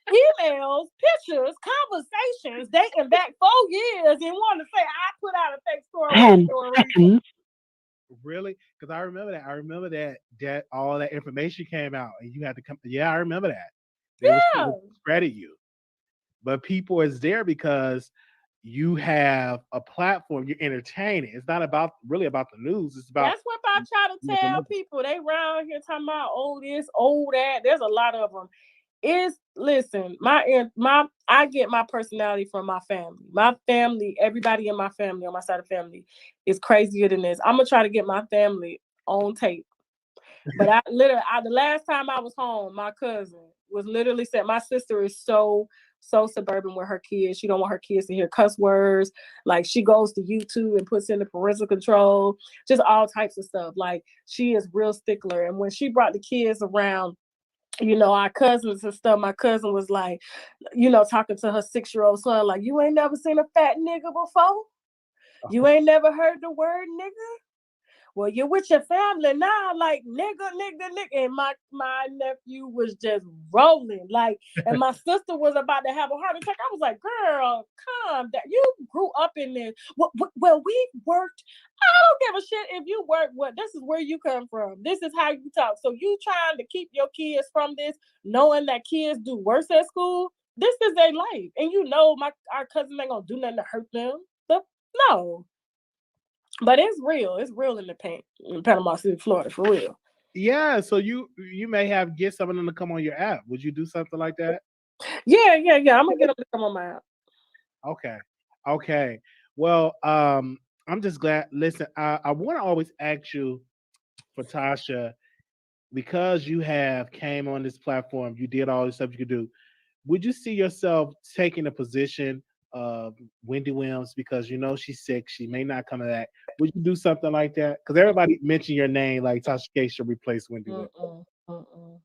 emails, pictures, conversations, dating back 4 years and want to say, I put out a fake story. 10 seconds. Really? Because I remember that. I remember that all that information came out and you had to come. Yeah, I remember that. They were discredit you. But people is there because you have a platform. You're entertaining. It's not really about the news. It's about. That's what I try to tell people. They around here talking about this, that. There's a lot of them. Listen, I get my personality from my family. My family, everybody in my family, on my side of family, is crazier than this. I'm gonna try to get my family on tape. But the last time I was home, my cousin was literally said, my sister is so suburban with her kids. She don't want her kids to hear cuss words. Like she goes to YouTube and puts in the parental control, just all types of stuff. Like she is real stickler. And when she brought the kids around, our cousins and stuff, my cousin was like, talking to her 6-year-old son, like, you ain't never seen a fat nigga before? You ain't never heard the word nigga? Well, you're with your family now, like nigga. And my nephew was just rolling, like, and my sister was about to have a heart attack. I was like, girl, calm down. You grew up in this. Well, we worked. I don't give a shit if you work. This is where you come from. This is how you talk. So you trying to keep your kids from this, knowing that kids do worse at school. This is their life, and our cousins ain't gonna do nothing to hurt them. So, no. But it's real. It's real in Panama City, Florida, for real. Yeah. So you may get some of them to come on your app. Would you do something like that? Yeah. I'm gonna get them to come on my app. Okay. Well, I'm just glad. Listen, I want to always ask you for Tasha, because you have came on this platform, you did all the stuff you could do. Would you see yourself taking a position of Wendy Williams, because she's sick, she may not come back? Would you do something like that? Because everybody mentioned your name, like Tasha K should replace Wendy Williams. You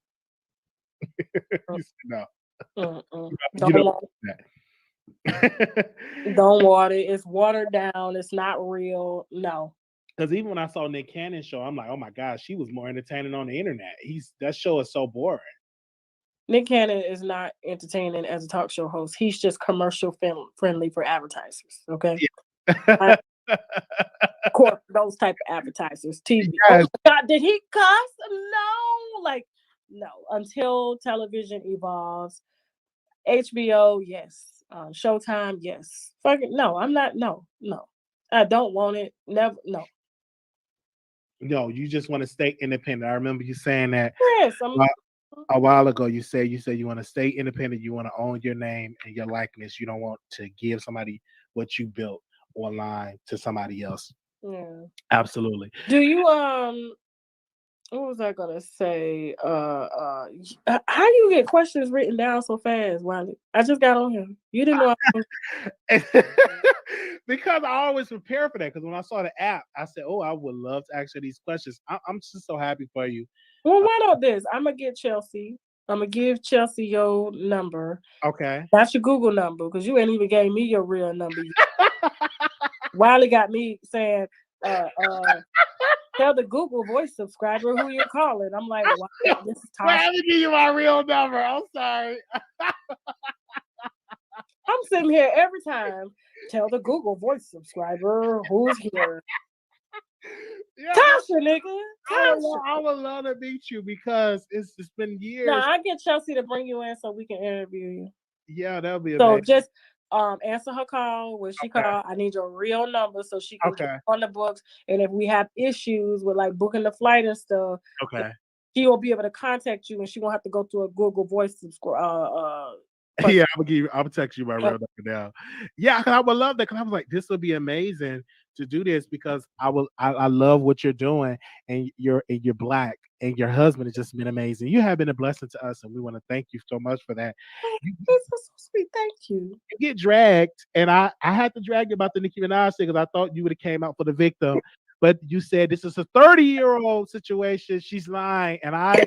said no. Don't water it. It's watered down. It's not real. No. Because even when I saw Nick Cannon's show, I'm like, oh my gosh, she was more entertaining on the internet. That show is so boring. Nick Cannon is not entertaining as a talk show host. He's just commercial friendly for advertisers. Okay. Yeah. Those type of advertisers. TV. Yes. Oh God, did he cuss? No. Until television evolves. HBO, yes. Showtime, yes. No, I'm not. No. I don't want it. Never. No. No, you just want to stay independent. I remember you saying that. Yes, a while ago you said you want to stay independent, you want to own your name and your likeness. You don't want to give somebody what you built online to somebody else. Yeah. Absolutely. Do you what was I gonna say? How do you get questions written down so fast, Wiley? I just got on him. You didn't know. Because I always prepare for that. Because when I saw the app, I said, "Oh, I would love to answer these questions." I'm just so happy for you. Well, why not this? I'm gonna get Chelsea. I'm gonna give Chelsea your number. Okay. That's your Google number because you ain't even gave me your real number. Wiley got me saying, tell the Google voice subscriber who you're calling. I'm like, wow, this is Well, Tasha. let me give you my real number. I'm sorry. I'm sitting here every time. Tell the Google voice subscriber who's here. Yeah, Tasha, nigga. I Tasha. would love to meet you because it's been years. Now I get Chelsea to bring you in so we can interview you. Yeah, that'll be So amazing. just answer her call when she Okay. call. I need your real number so she can Okay. get on the books. And if we have issues with like booking the flight and stuff, Okay. she will be able to contact you and she won't have to go through a Google voice Yeah, I'll text you my real number now. Yeah, 'cause I would love that because I was like, this would be amazing to do this because I love what you're doing and you're black and your husband has just been amazing. You have been a blessing to us and we want to thank you so much for that. You, This is so sweet. Thank you. you get dragged and I had to drag you about the Nicki Minaj thing because I thought you would have came out for the victim. But you said this is a 30-year-old situation. She's lying, and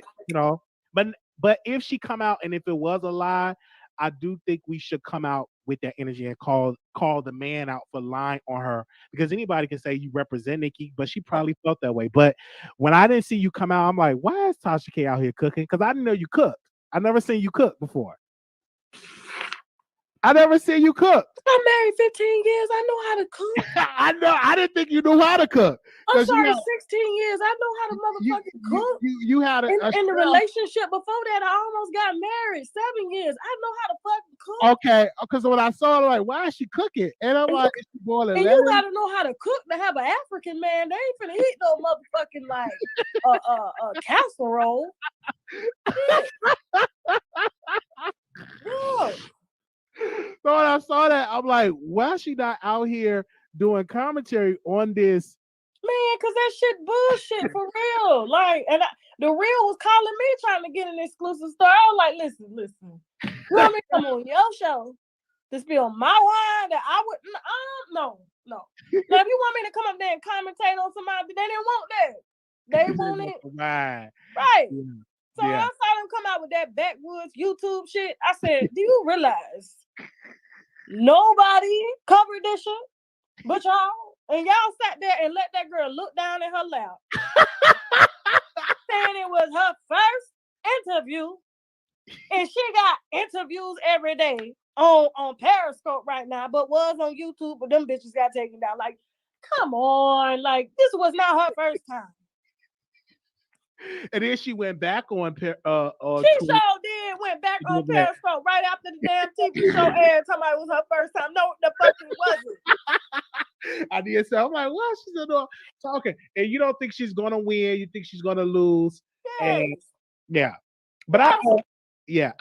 but if she come out and if it was a lie, I do think we should come out with that energy and call the man out for lying on her because anybody can say you represent Nicki, but she probably felt that way. But when I didn't see you come out, I'm like, why is Tasha K out here cooking? Because I didn't know you cooked. I never seen you cook before. I never seen you cook. I'm married 15 years. I know how to cook. I know. I didn't think you knew how to cook. I'm sorry, 16 years. I know how to motherfucking cook. You had in the relationship before that, I almost got married. 7 years. I know how to fucking cook. Okay, because when I saw it, I'm like, why is she cooking? And I'm like, is she boiling and lemon? you gotta know how to cook to have an African man. They ain't finna eat no motherfucking like casserole. Yeah. So when I saw that, I'm like, why is she not out here doing commentary on this? Man, cause that shit bullshit for real. Like, and the real was calling me trying to get an exclusive star. I was like, listen. You want me to come on your show to spill my wine that I would no. Now if you want me to come up there and commentate on somebody, they didn't want that. They wanted Right. Yeah. So when I saw them come out with that backwoods YouTube shit, I said, do you realize nobody covered this shit but y'all? And y'all sat there and let that girl look down in her lap. Saying it was her first interview. And she got interviews every day on Periscope right now, but was on YouTube, but them bitches got taken down. Like, come on. Like, this was not her first time. And then she went back on she sure did. Went back on Periscope right after the damn TV show aired. Somebody was her first time. No, the fuck it wasn't. I did say, I'm like, well, she's talking. And you don't think she's gonna win, you think she's gonna lose. Yes. And yeah. But I here's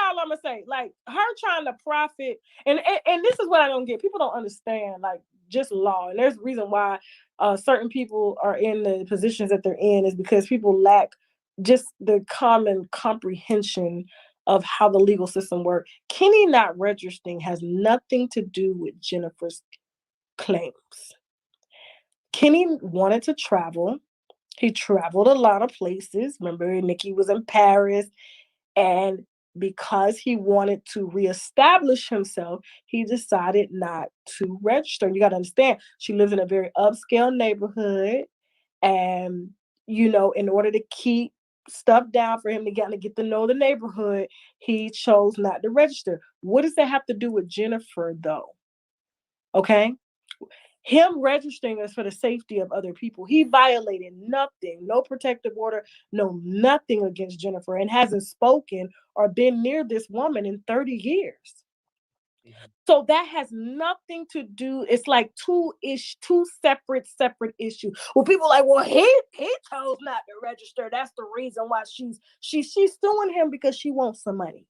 all I'm gonna say. Like, her trying to profit, and this is what I don't get. People don't understand, like, just law. And there's a reason why certain people are in the positions that they're in is because people lack just the common comprehension of how the legal system works. Kenny not registering has nothing to do with Jennifer's claims. Kenny wanted to travel. He traveled a lot of places. Remember, Nicki was in Paris. And because he wanted to reestablish himself, he decided not to register. You got to understand, she lives in a very upscale neighborhood. And, in order to keep stuff down for him to get to know the neighborhood, he chose not to register. What does that have to do with Jennifer, though? Okay? Him registering is for the safety of other people. He violated nothing, no protective order, no nothing against Jennifer, and hasn't spoken or been near this woman in 30 years. So that has nothing to do. It's like two separate issues. Well, people are like, well, he chose not to register. That's the reason why she's suing him because she wants some money.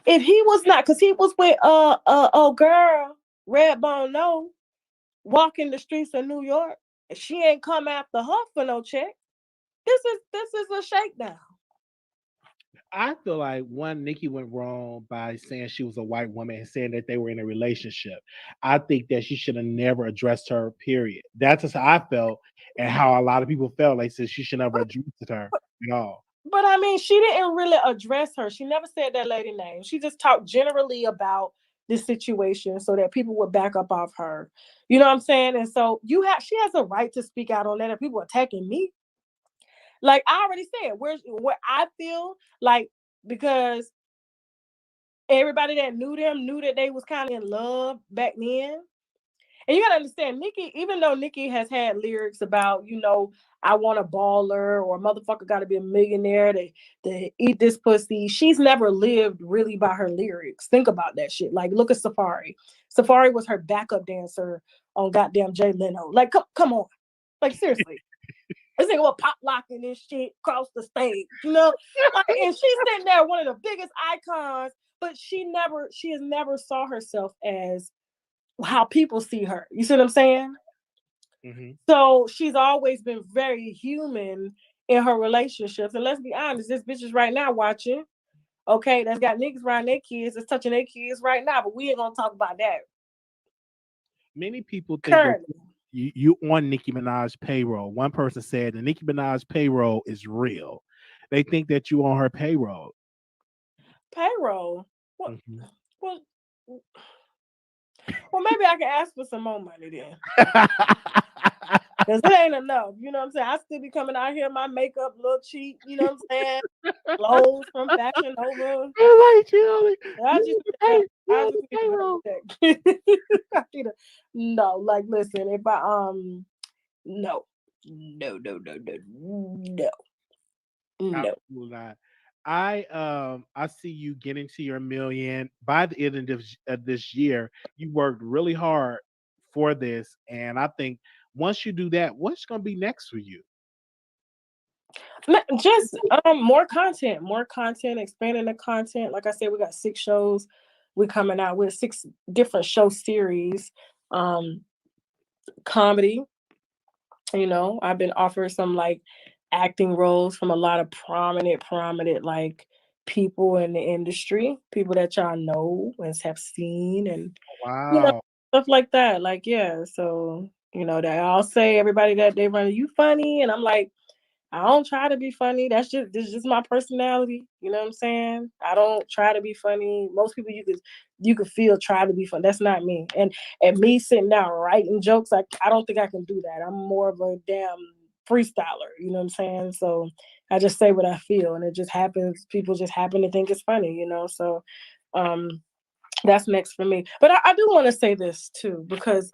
If he was not, because he was with oh girl, Redbone No, walking the streets of New York. She ain't come after her for no check. This is a shakedown. I feel like one, Nikki went wrong by saying she was a white woman and saying that they were in a relationship. I think that she should have never addressed her, period. That's just how I felt and how a lot of people felt. Like, said she should never address her at all. But I mean, she didn't really address her. She never said that lady name. She just talked generally about this situation so that people would back up off her. You know what I'm saying? And so she has a right to speak out on that. If people attacking me, like I already said, where I feel like, because everybody that knew them knew that they was kind of in love back then. And you gotta understand, Nicki, even though Nicki has had lyrics about, I want a baller or a motherfucker gotta be a millionaire to eat this pussy, she's never lived really by her lyrics. Think about that shit. Like, look at Safari. Safari was her backup dancer on goddamn Jay Leno. Like, come on. Like, seriously. This nigga was pop locking this shit across the stage, Like, and she's sitting there, one of the biggest icons, but she has never saw herself as how people see her. You see what I'm saying? Mm-hmm. So she's always been very human in her relationships. And let's be honest, this bitch is right now watching. Okay, that's got niggas around their kids, that's touching their kids right now, but we ain't gonna talk about that. Many people think that you on Nicki Minaj payroll. One person said the Nicki Minaj payroll is real. They think that you on her payroll. Payroll? What? Mm-hmm. Well, maybe I can ask for some more money then. Because it ain't enough. You know what I'm saying? I still be coming out here, my makeup a little cheap. You know what I'm saying? Clothes from Fashion Nova. I like you. No, like, listen, if I no. Absolutely not. I see you getting to your million by the end of this year. You worked really hard for this, and I think once you do that, what's going to be next for you? Just more content, expanding the content. Like I said, we got 6 shows. We're coming out with 6 different show series. Comedy. I've been offered some like acting roles from a lot of prominent like people in the industry, people that y'all know and have seen, and Wow. stuff like that. Like, yeah, so they all say, everybody that they run, you funny, and I'm like, I don't try to be funny. This is just my personality. You know what I'm saying? I don't try to be funny. Most people you could feel try to be funny. That's not me. And me sitting down writing jokes, I don't think I can do that. I'm more of a damn freestyler. You know what I'm saying? So I just say what I feel, and it just happens. People just happen to think it's funny. So that's next for me. But I do want to say this too, because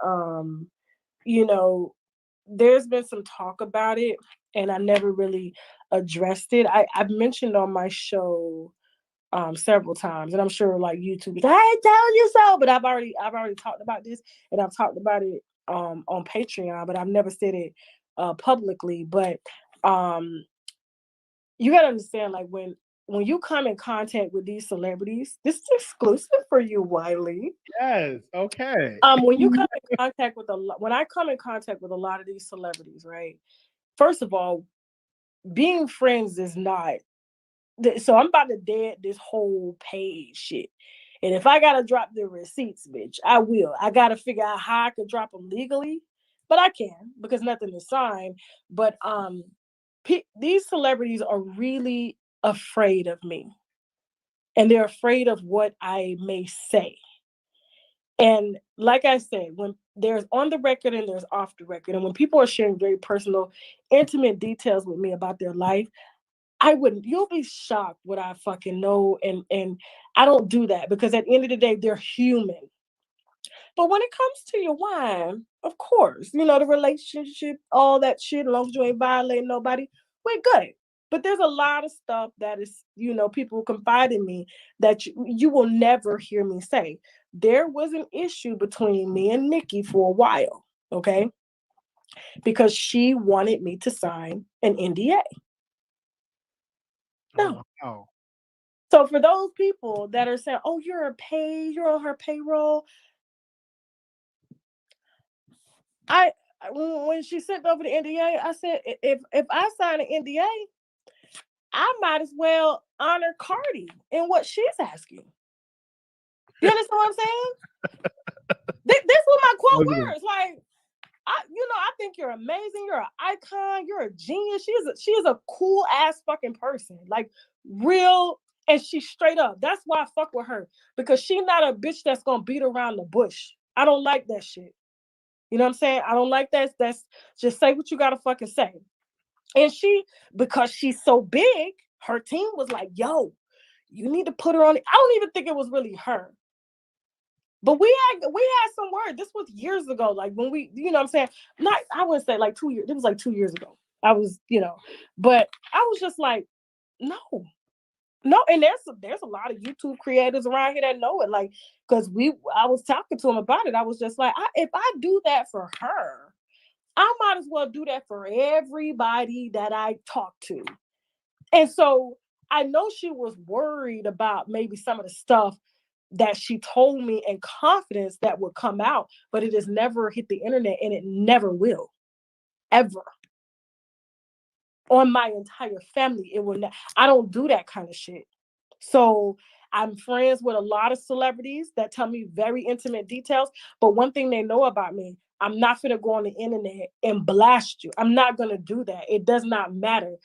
there's been some talk about it, and I never really addressed it. I've mentioned on my show several times, and I'm sure like YouTube, I ain't telling you so, but I've already talked about this, and I've talked about it on Patreon, but I've never said it publicly. But you gotta understand, like, when you come in contact with these celebrities, this is exclusive for you, Wiley. Yes. Okay. When you come in contact with when I come in contact with a lot of these celebrities, right? First of all, being friends is not. So I'm about to dead this whole page shit. And if I gotta drop the receipts, bitch, I will. I gotta figure out how I can drop them legally, but I can, because nothing is signed. But these celebrities are really afraid of me, and they're afraid of what I may say. And like I said, when there's on the record and there's off the record, and when people are sharing very personal, intimate details with me about their life, you'll be shocked what I fucking know. And I don't do that, because at the end of the day, they're human. But when it comes to your wine, of course, the relationship, all that shit, as long as you ain't violating nobody, we're good. But there's a lot of stuff that is, people confide in me that you will never hear me say. There was an issue between me and Nicki for a while, okay? Because she wanted me to sign an NDA. No. Oh. So for those people that are saying, "Oh, you're on her payroll," when she sent over the NDA, I said, if I sign an NDA, I might as well honor Cardi in what she's asking. You understand what I'm saying? This was my quote words. Like, I think you're amazing. You're an icon. You're a genius. She is a cool ass fucking person. Like, real, and she's straight up. That's why I fuck with her, because she's not a bitch that's gonna beat around the bush. I don't like that shit. You know what I'm saying? I don't like that. That's just say what you gotta fucking say. And because she's so big, her team was like, "Yo, you need to put her on." I don't even think it was really her. But we had some word. This was years ago. Like when we, you know what I'm saying? I wouldn't say like 2 years. It was like 2 years ago. I was, but I was just like, no. And there's a lot of YouTube creators around here that know it. Like, because I was talking to them about it. I was just like, if I do that for her, I might as well do that for everybody that I talk to. And so I know she was worried about maybe some of the stuff that she told me in confidence that would come out, but it has never hit the internet, and it never will, ever. On my entire family, it will not. I don't do that kind of shit. So I'm friends with a lot of celebrities that tell me very intimate details, but one thing they know about me, I'm not gonna go on the internet and blast you. I'm not gonna do that. It does not matter.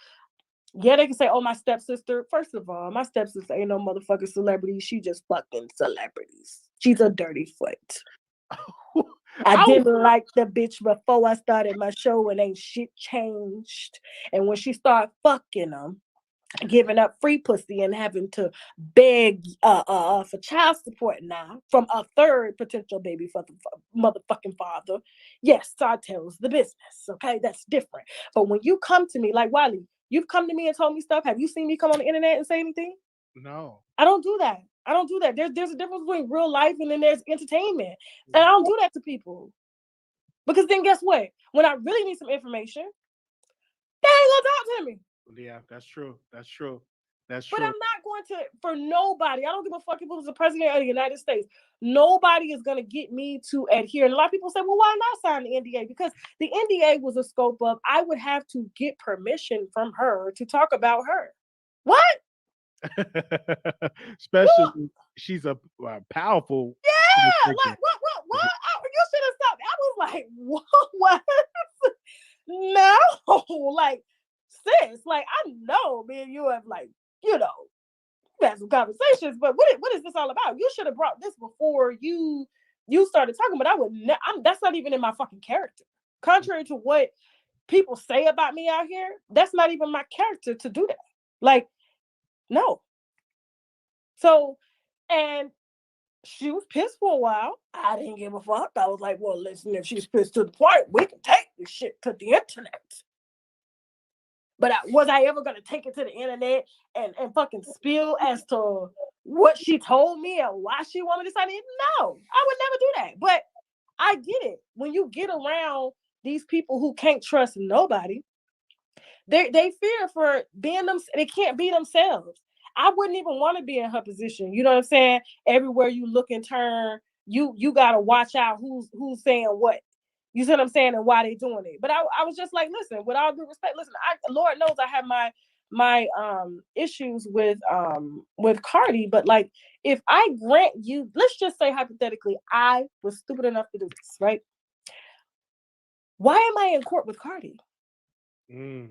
Yeah, they can say, "Oh, my stepsister." First of all, my stepsister ain't no motherfucking celebrity. She just fucking celebrities. She's a dirty foot. I didn't like the bitch before I started my show, and ain't shit changed. And when she started fucking them, giving up free pussy and having to beg for child support now from a third potential baby for the motherfucking father, yes, I tells the business. Okay, that's different. But when you come to me, like Wiley, you've come to me and told me stuff. Have you seen me come on the internet and say anything? No. I don't do that. There's a difference between real life and then there's entertainment. And I don't do that to people. Because then guess what? When I really need some information, they ain't gonna talk to me. Yeah, that's true. But I'm not going to, for nobody. I don't give a fuck if it was the president of the United States. Nobody is going to get me to adhere. And a lot of people say, well, why not sign the NDA? Because the NDA was a scope of, I would have to get permission from her to talk about her. What? Especially, she's a powerful. Yeah, like what? You should have stopped. I was like, what? No, like, sis, like, I know me and you have, like, had some conversations, but what is this all about? You should have brought this before you started talking, but that's not even in my fucking character. Contrary to what people say about me out here, that's not even my character to do that. Like, no. So, and she was pissed for a while. I didn't give a fuck. I was like, well, listen, if she's pissed to the point, we can take this shit to the internet. But was I ever going to take it to the internet and fucking spill as to what she told me and why she wanted to sign it? No, I would never do that. But I get it. When you get around these people who can't trust nobody, they fear for being them. They can't be themselves. I wouldn't even want to be in her position. You know what I'm saying? Everywhere you look and turn, you got to watch out who's saying what. You see what I'm saying, and why they doing it. But I was just like, listen, with all due respect, listen, Lord knows I have my issues with Cardi, but like, if I grant you, let's just say hypothetically, I was stupid enough to do this, right? Why am I in court with Cardi? You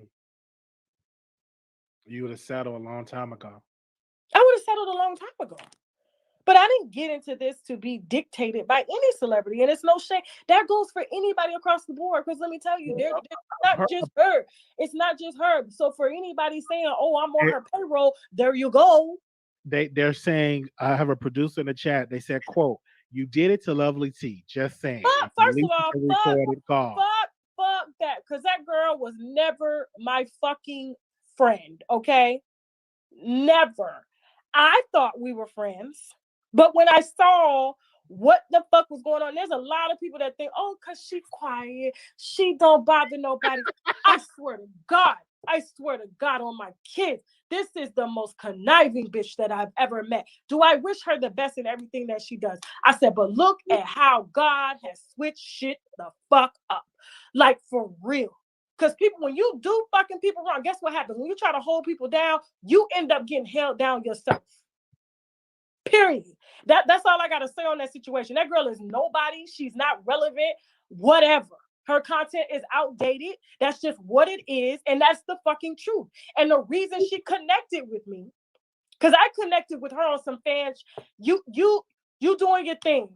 would have settled a long time ago. I would have settled a long time ago. But I didn't get into this to be dictated by any celebrity. And it's no shame. That goes for anybody across the board. Because let me tell you, they're not just her. It's not just her. So for anybody saying, oh, I'm on her payroll, there you go. They're saying, I have a producer in the chat. They said, quote, you did it to Lovelyti. Just saying. First of all, fuck that. Because that girl was never my fucking friend, okay? Never. I thought we were friends, but when I saw what the fuck was going on, there's a lot of people that think, oh, because she's quiet, she don't bother nobody. I swear to God on my kids, this is the most conniving bitch that I've ever met. Do I wish her the best in everything that she does? I said, but look at how God has switched shit the fuck up. Like, for real. Because people, when you do fucking people wrong, guess what happens? When you try to hold people down, you end up getting held down yourself. Period. That's all I got to say on that situation. That girl is nobody. She's not relevant, whatever. Her content is outdated. That's just what it is. And that's the fucking truth. And the reason she connected with me, because I connected with her on some fans. You doing your thing.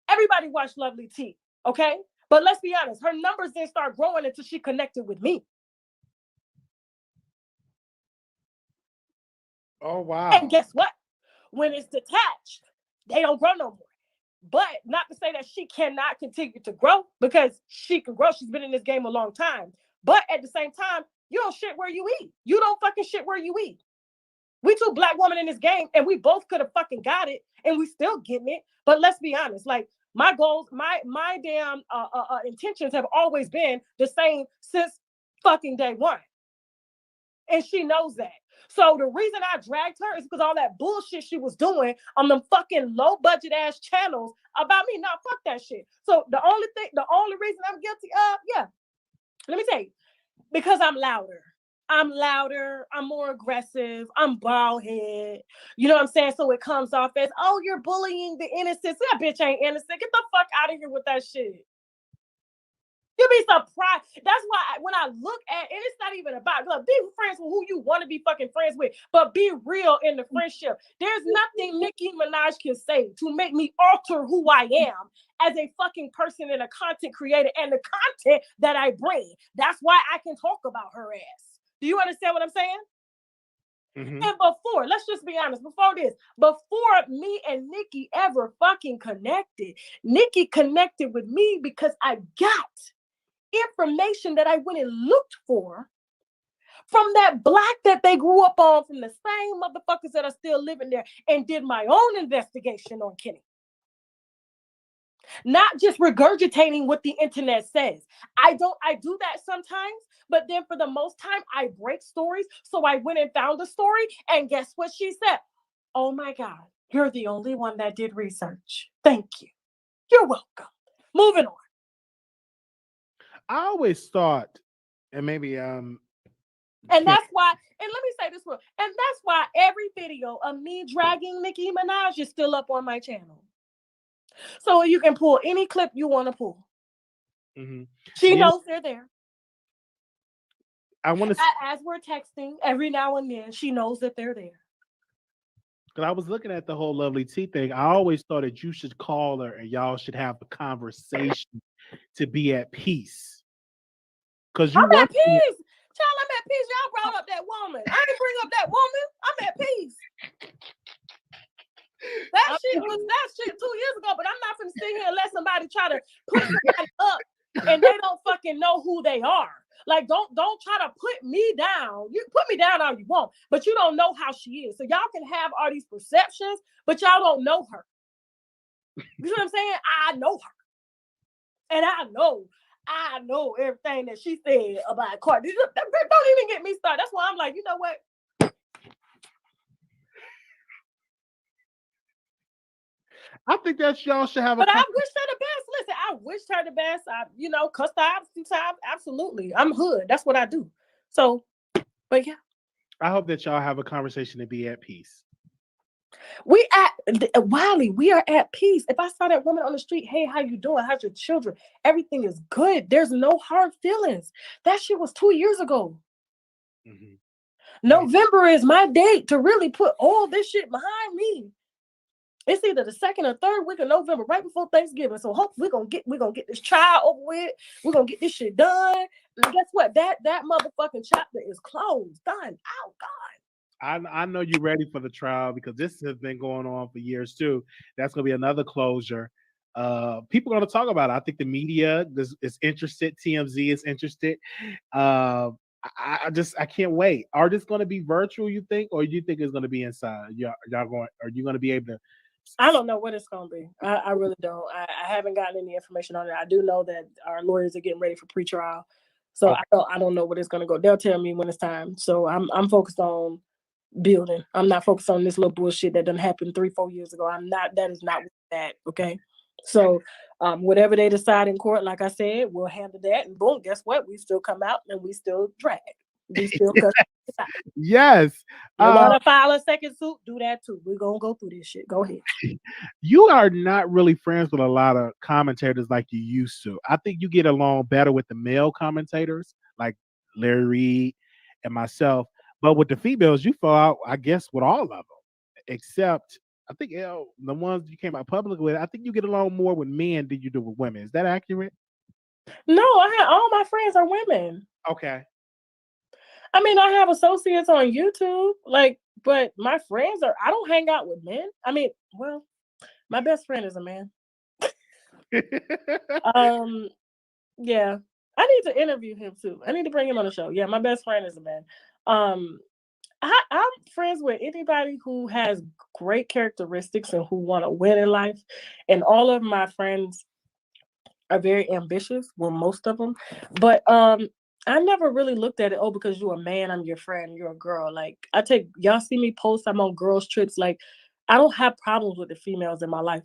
Everybody watch Lovelyti, okay? But let's be honest, her numbers didn't start growing until she connected with me. Oh, wow. And guess what? When it's detached, they don't grow no more. But not to say that she cannot continue to grow, because she can grow. She's been in this game a long time. But at the same time, you don't shit where you eat. You don't fucking shit where you eat. We two black women in this game, and we both could have fucking got it, and we still getting it. But let's be honest, like, my goals, my damn intentions have always been the same since fucking day one. And she knows that. So the reason I dragged her is because all that bullshit she was doing on them fucking low budget ass channels about me. Nah, fuck that shit. So the only reason I'm guilty of, let me tell you, because I'm louder. I'm more aggressive, I'm bald head. You know what I'm saying? So it comes off as, oh, you're bullying the innocent. That bitch ain't innocent. Get the fuck out of here with that shit. You'll be surprised. That's why when I look at it, it's not even about, look, be friends with who you want to be fucking friends with, but be real in the friendship. There's nothing Nicki Minaj can say to make me alter who I am as a fucking person and a content creator and the content that I bring. That's why I can talk about her ass. Do you understand what I'm saying? Mm-hmm. And before, let's just be honest, before me and Nicki ever fucking connected, Nicki connected with me because I got information that I went and looked for from that block that they grew up on, from the same motherfuckers that are still living there, and did my own investigation on Kenny. Not just regurgitating what the internet says. I do that sometimes, but then for the most time, I break stories. So I went and found a story, and guess what she said? Oh my God, you're the only one that did research. Thank you. You're welcome. Moving on. I always thought, and maybe and that's why, and let me say this real, and that's why every video of me dragging Nicki Minaj is still up on my channel. So you can pull any clip you want to pull. Mm-hmm. She knows they're there. I want to, as we're texting every now and then, she knows that they're there. Because I was looking at the whole Lovelyti thing. I always thought that you should call her and y'all should have a conversation to be at peace. Because I'm at peace. Child, I'm at peace. Y'all brought up that woman. I didn't bring up that woman. I'm at peace. That shit 2 years ago, but I'm not gonna sit here and let somebody try to put somebody up and they don't fucking know who they are. Like, don't try to put me down. You put me down all you want, but you don't know how she is. So y'all can have all these perceptions, but y'all don't know her. You know what I'm saying? I know her. And I know everything that she said about Cardi. Don't even get me started. That's why I'm like, you know what? I think that y'all should have But I wish her the best. Listen, I wish her the best. I, cussed her out a few times. Absolutely. I'm hood. That's what I do. So, but yeah. I hope that y'all have a conversation to be at peace. Wiley, we are at peace. If I saw that woman on the street, hey, how you doing? How's your children? Everything is good. There's no hard feelings. That shit was 2 years ago. Mm-hmm. November is my date to really put all this shit behind me. It's either the 2nd or 3rd week of November, right before Thanksgiving. So hopefully we're gonna get this trial over with. We're gonna get this shit done. And guess what? That motherfucking chapter is closed. Done. Oh God. I know you're ready for the trial because this has been going on for years too. That's gonna be another closure. People are gonna talk about it. I think the media is interested. TMZ is interested. I can't wait. Are this going to be virtual? You think, or you think it's going to be inside? Y'all going? Are you going to be able to? I don't know what it's gonna be. I really don't. I haven't gotten any information on it. I do know that our lawyers are getting ready for pretrial, so Okay. I don't know what it's gonna go. They'll tell me when it's time. So I'm focused on building. I'm not focused on this little bullshit that done happened 3-4 years ago. I'm not. That is not that. Okay. So whatever they decide in court, like I said, we'll handle that. And boom, guess what? We still come out and we still drag. We still cut. Yes. You want to file a second suit? Do that too. We're gonna go through this shit. Go ahead. You are not really friends with a lot of commentators like you used to. I think you get along better with the male commentators like Larry Reed and myself. But with the females, you fall out, I guess, with all of them, except I think the ones you came out public with. I think you get along more with men than you do with women. Is that accurate? No, all my friends are women. Okay. I mean, I have associates on YouTube, but my friends I don't hang out with men. I mean, well, my best friend is a man. Yeah. I need to interview him too. I need to bring him on the show. Yeah, my best friend is a man. I'm friends with anybody who has great characteristics and who want to win in life. And all of my friends are very ambitious. Well, most of them. But I never really looked at it, because you're a man, I'm your friend, you're a girl. Like, y'all see me post, I'm on girls' trips. Like, I don't have problems with the females in my life.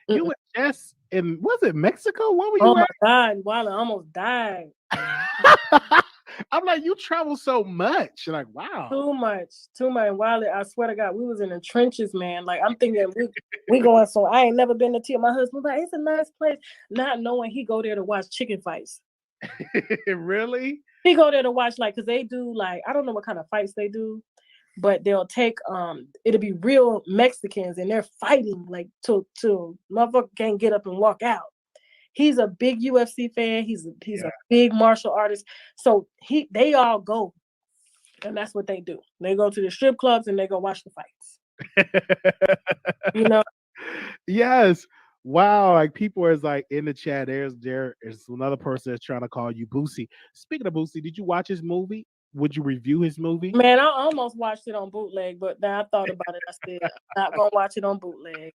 You were just in, was it Mexico? Where were you Oh my at? God, Wiley almost died. I'm like, you travel so much. You're like, wow. Too much. Wiley, I swear to God, we was in the trenches, man. Like, I'm thinking we going so I ain't never been to Tia. My husband, like, it's a nice place. Not knowing he go there to watch chicken fights. Really? He go there to watch, because they do, I don't know what kind of fights they do, but they'll take it'll be real Mexicans and they're fighting till motherfucker can't get up and walk out. He's a big UFC fan. He's a big martial artist. So they all go, and that's what they do. They go to the strip clubs and they go watch the fights. You know? Yes. Wow. Like, people is like in the chat. There's another person that's trying to call you Boosie. Speaking of Boosie, did you watch his movie? Would you review his movie? Man, I almost watched it on bootleg, but then I thought about it. I said, I'm not gonna watch it on bootleg.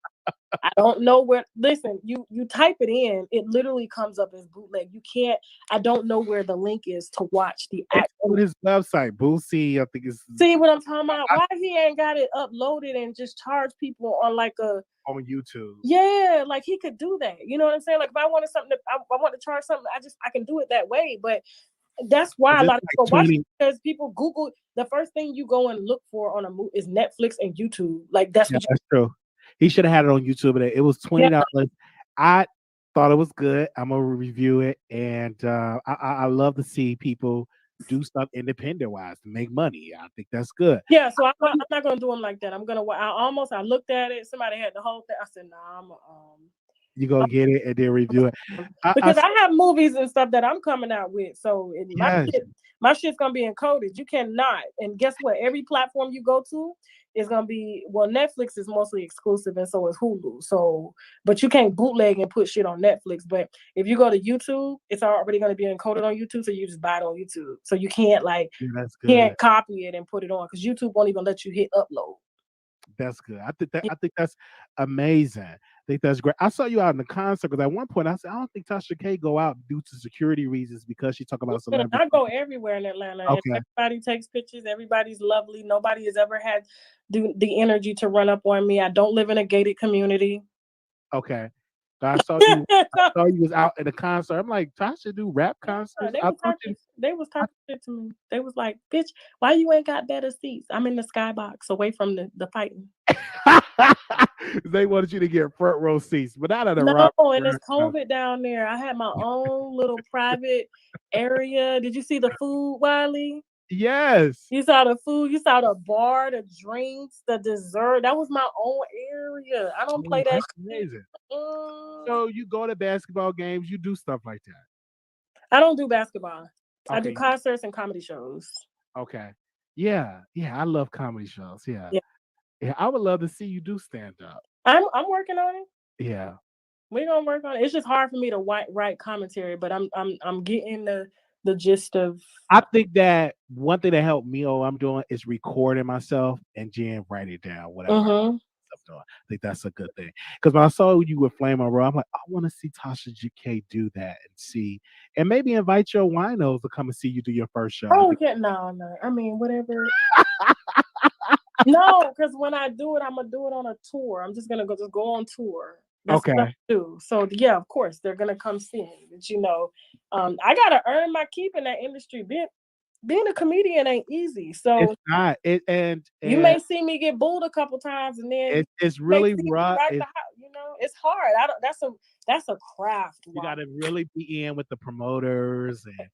I don't know where. Listen, you type it in, it literally comes up as bootleg. You can't. I don't know where the link is to watch the actual. On his website, Boosie, I think it's. See what I'm talking about? Why he ain't got it uploaded and just charge people on on YouTube? Yeah, like he could do that. You know what I'm saying? Like, if I wanted something, I want to charge something, I can do it that way. But that's why a lot of people watch it, because people Google, the first thing you go and look for on a movie is Netflix and YouTube. Like, that's what that's true. He should have had it on YouTube. It was $20. I thought it was good. I'm gonna review it, and I love to see people do stuff independent wise to make money. I think that's good. Yeah, so I'm not gonna do them like that. I looked at it. Somebody had the whole thing. I said, nah, I'm you go get it and then review it. Because I have movies and stuff that I'm coming out with. So my shit's gonna be encoded. You cannot. And guess what? Every platform you go to is gonna be, well, Netflix is mostly exclusive, and so is Hulu. So, but you can't bootleg and put shit on Netflix. But if you go to YouTube, it's already gonna be encoded on YouTube, so you just buy it on YouTube. So you can't can't copy it and put it on, because YouTube won't even let you hit upload. That's good. I think that's amazing. I think that's great. I saw you out in the concert, because at one point I said, I don't think Tasha K go out due to security reasons, because she talk about celebrities. I go everywhere in Atlanta. Okay. And everybody takes pictures. Everybody's lovely. Nobody has ever had the energy to run up on me. I don't live in a gated community. Okay. I saw you was out at a concert. I'm like, Tasha do rap concerts? They was talking shit to me. They was like, bitch, why you ain't got better seats? I'm in the skybox away from the fighting. They wanted you to get front row seats, but not at a rock. No, and it's COVID down there. I had my own little private area. Did you see the food, Wiley? Yes. You saw the food. You saw the bar, the drinks, the dessert. That was my own area. I don't play that. That's amazing. So you go to basketball games. You do stuff like that. I don't do basketball. Okay. I do concerts and comedy shows. Okay. Yeah. I love comedy shows. Yeah. I would love to see you do stand up. I'm working on it. Yeah. We're gonna work on it. It's just hard for me to write commentary, but I'm getting the gist of. I think that one thing that helped me, I'm doing is recording myself and then write it down, whatever Mhm. I'm doing. I think that's a good thing. Because when I saw you with Flame on Road, I'm like, I want to see Tasha K do that and see, and maybe invite your winos to come and see you do your first show. Oh yeah, no. I mean, whatever. No, because when I do it, I'm gonna do it on a tour. I'm just gonna go on tour. That's what I Okay. do. So yeah, of course they're gonna come see me. But I gotta earn my keep in that industry. Being a comedian ain't easy. So It's not. you may see me get booed a couple times, and then it's you may really see me rough. right behind. It's hard. I don't. That's a craft. You Wow. got to really be in with the promoters and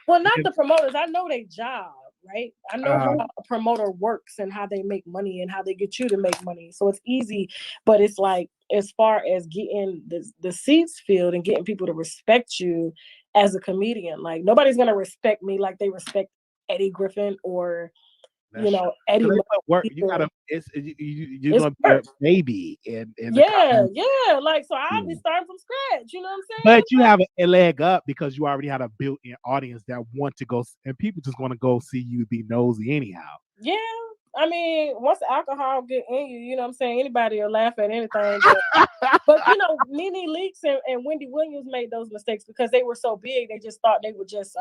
Well, not the promoters. I know their job, right? I know uh, how a promoter works and how they make money and how they get you to make money. So it's easy, but it's like as far as getting the seats filled and getting people to respect you as a comedian, like nobody's gonna respect me like they respect Eddie Griffin or Eddie. work. You gotta. You're It's gonna be a work. baby in the Yeah. Like so, I'll be starting from scratch. You know what I'm saying? But you have a leg up because you already had a built-in audience that want to go, and people just want to go see you be nosy anyhow. Yeah. I mean, once the alcohol get in you, you know what I'm saying? Anybody will laugh at anything. But Nene Leakes and Wendy Williams made those mistakes because they were so big. They just thought they would just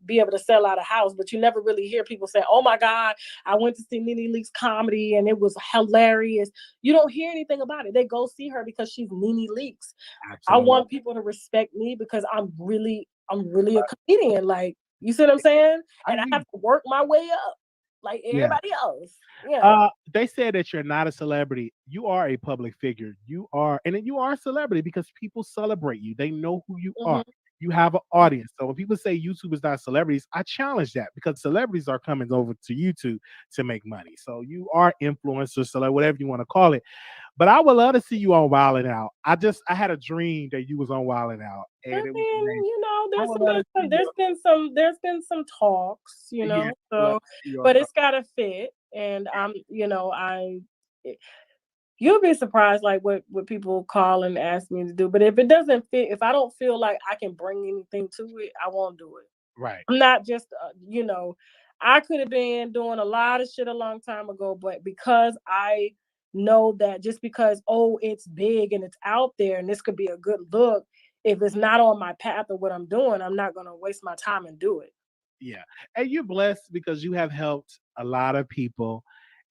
be able to sell out a house. But you never really hear people say, "Oh my God, I went to see Nene Leakes comedy and it was hilarious." You don't hear anything about it. They go see her because she's Nene Leakes. Absolutely. I want people to respect me because I'm really a comedian. Like, you see what I'm saying? And I have to work my way up like everybody else. Yeah. They said that you're not a celebrity. You are a public figure. You are, and then you are a celebrity because people celebrate you. They know who you are. You have an audience. So when people say YouTube is not celebrities, I challenge that because celebrities are coming over to YouTube to make money. So you are influencers, whatever you want to call it. But I would love to see you on Wildin' Out. I had a dream that you was on Wildin' Out, and I it was mean, amazing. there's been some talks, Yeah, so but it's gotta fit. And you'll be surprised like what people call and ask me to do. But if it doesn't fit, if I don't feel like I can bring anything to it, I won't do it. Right. I'm not just I could have been doing a lot of shit a long time ago, but because I know that just because it's big and it's out there and this could be a good look, if it's not on my path of what I'm doing, I'm not gonna waste my time and do it. Yeah. And you're blessed because you have helped a lot of people.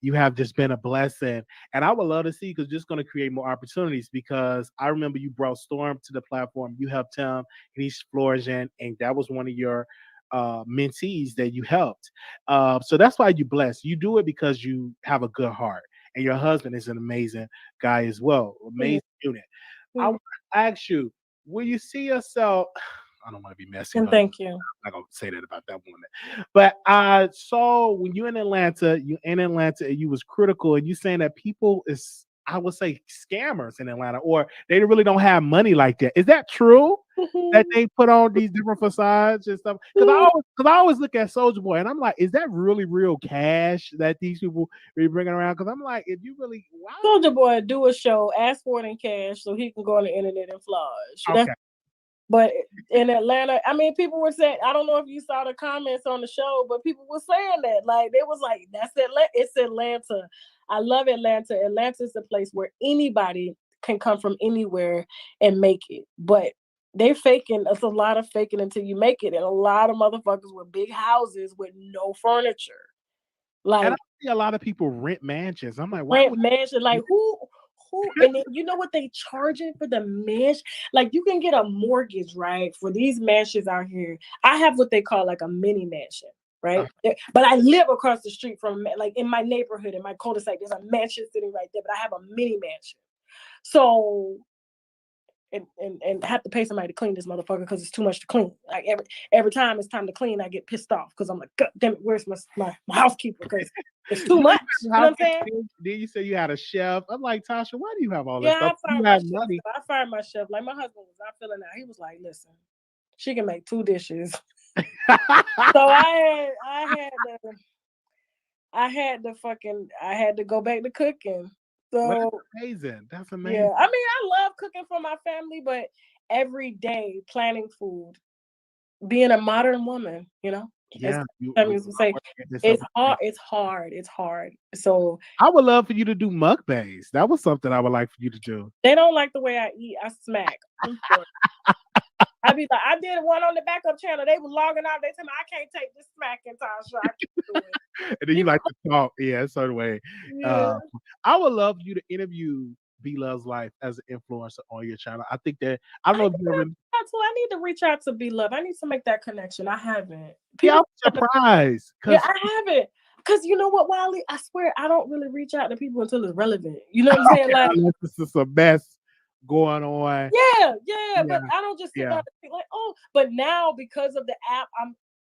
You have just been a blessing. And I would love to see because just going to create more opportunities because I remember you brought Storm to the platform. You helped him and he's flourishing. And that was one of your mentees that you helped. So that's why you're blessed. You do it because you have a good heart. And your husband is an amazing guy as well. Amazing unit. I want to ask you, will you see yourself? I don't want to be messy. And thank you. I'm not gonna say that about that woman. But I saw when you in Atlanta, and you was critical, and you saying that people is, I would say, scammers in Atlanta, or they really don't have money like that. Is that true? That they put on these different facades and stuff? Because I always look at Soldier Boy, and I'm like, is that really real cash that these people be bringing around? Because I'm like, if you really, wow. Soldier Boy do a show, ask for it in cash so he can go on the internet and flourish. Okay. But in Atlanta, I mean, people were saying, I don't know if you saw the comments on the show, but people were saying that. Like, they was like, that's Atlanta. It's Atlanta. I love Atlanta. Atlanta is a place where anybody can come from anywhere and make it. But they're faking. It's a lot of faking until you make it. And a lot of motherfuckers with big houses with no furniture. Like, and I see a lot of people rent mansions. I'm like, why rent mansion? Like, who? And then you know what they charging for the mansion? Like, you can get a mortgage, right, for these mansions out here. I have what they call like a mini mansion, right? But I live across the street from, like, in my neighborhood, in my cul-de-sac, there's a mansion sitting right there, but I have a mini mansion. So and have to pay somebody to clean this motherfucker because it's too much to clean. Like every time it's time to clean, I get pissed off because I'm like, God damn it, where's my housekeeper? Because it's too much. You know what I'm saying? Then you say you had a chef. I'm like, Tasha, why do you have all this Yeah, stuff? I fired my chef. Like, my husband was not feeling that. He was like, listen, she can make 2 dishes. So I had to go back to cooking. So that's amazing. That's amazing. Yeah, I mean, I love cooking for my family, but every day planning food being a modern woman, Yeah, as say, it's hard. So I would love for you to do mukbangs. That was something I would like for you to do. they don't like the way I eat. I smack. I'm sorry. I be like, I did one on the backup channel. They were logging out. They told me I can't take this smacking, Tasha. I can't do it. And then you like to talk, yeah, certain way. Yeah. I would love you to interview B Love's life as an influencer on your channel. I think that I don't know if you ever. I need to reach out to B Love. I need to make that connection. I haven't. Yeah, I'm surprised. Yeah, I haven't. Because you know what, Wiley? I swear I don't really reach out to people until it's relevant. You know what I'm saying? Like, this is a mess going on. Yeah, but I don't just sit down and think like, oh, but now because of the app,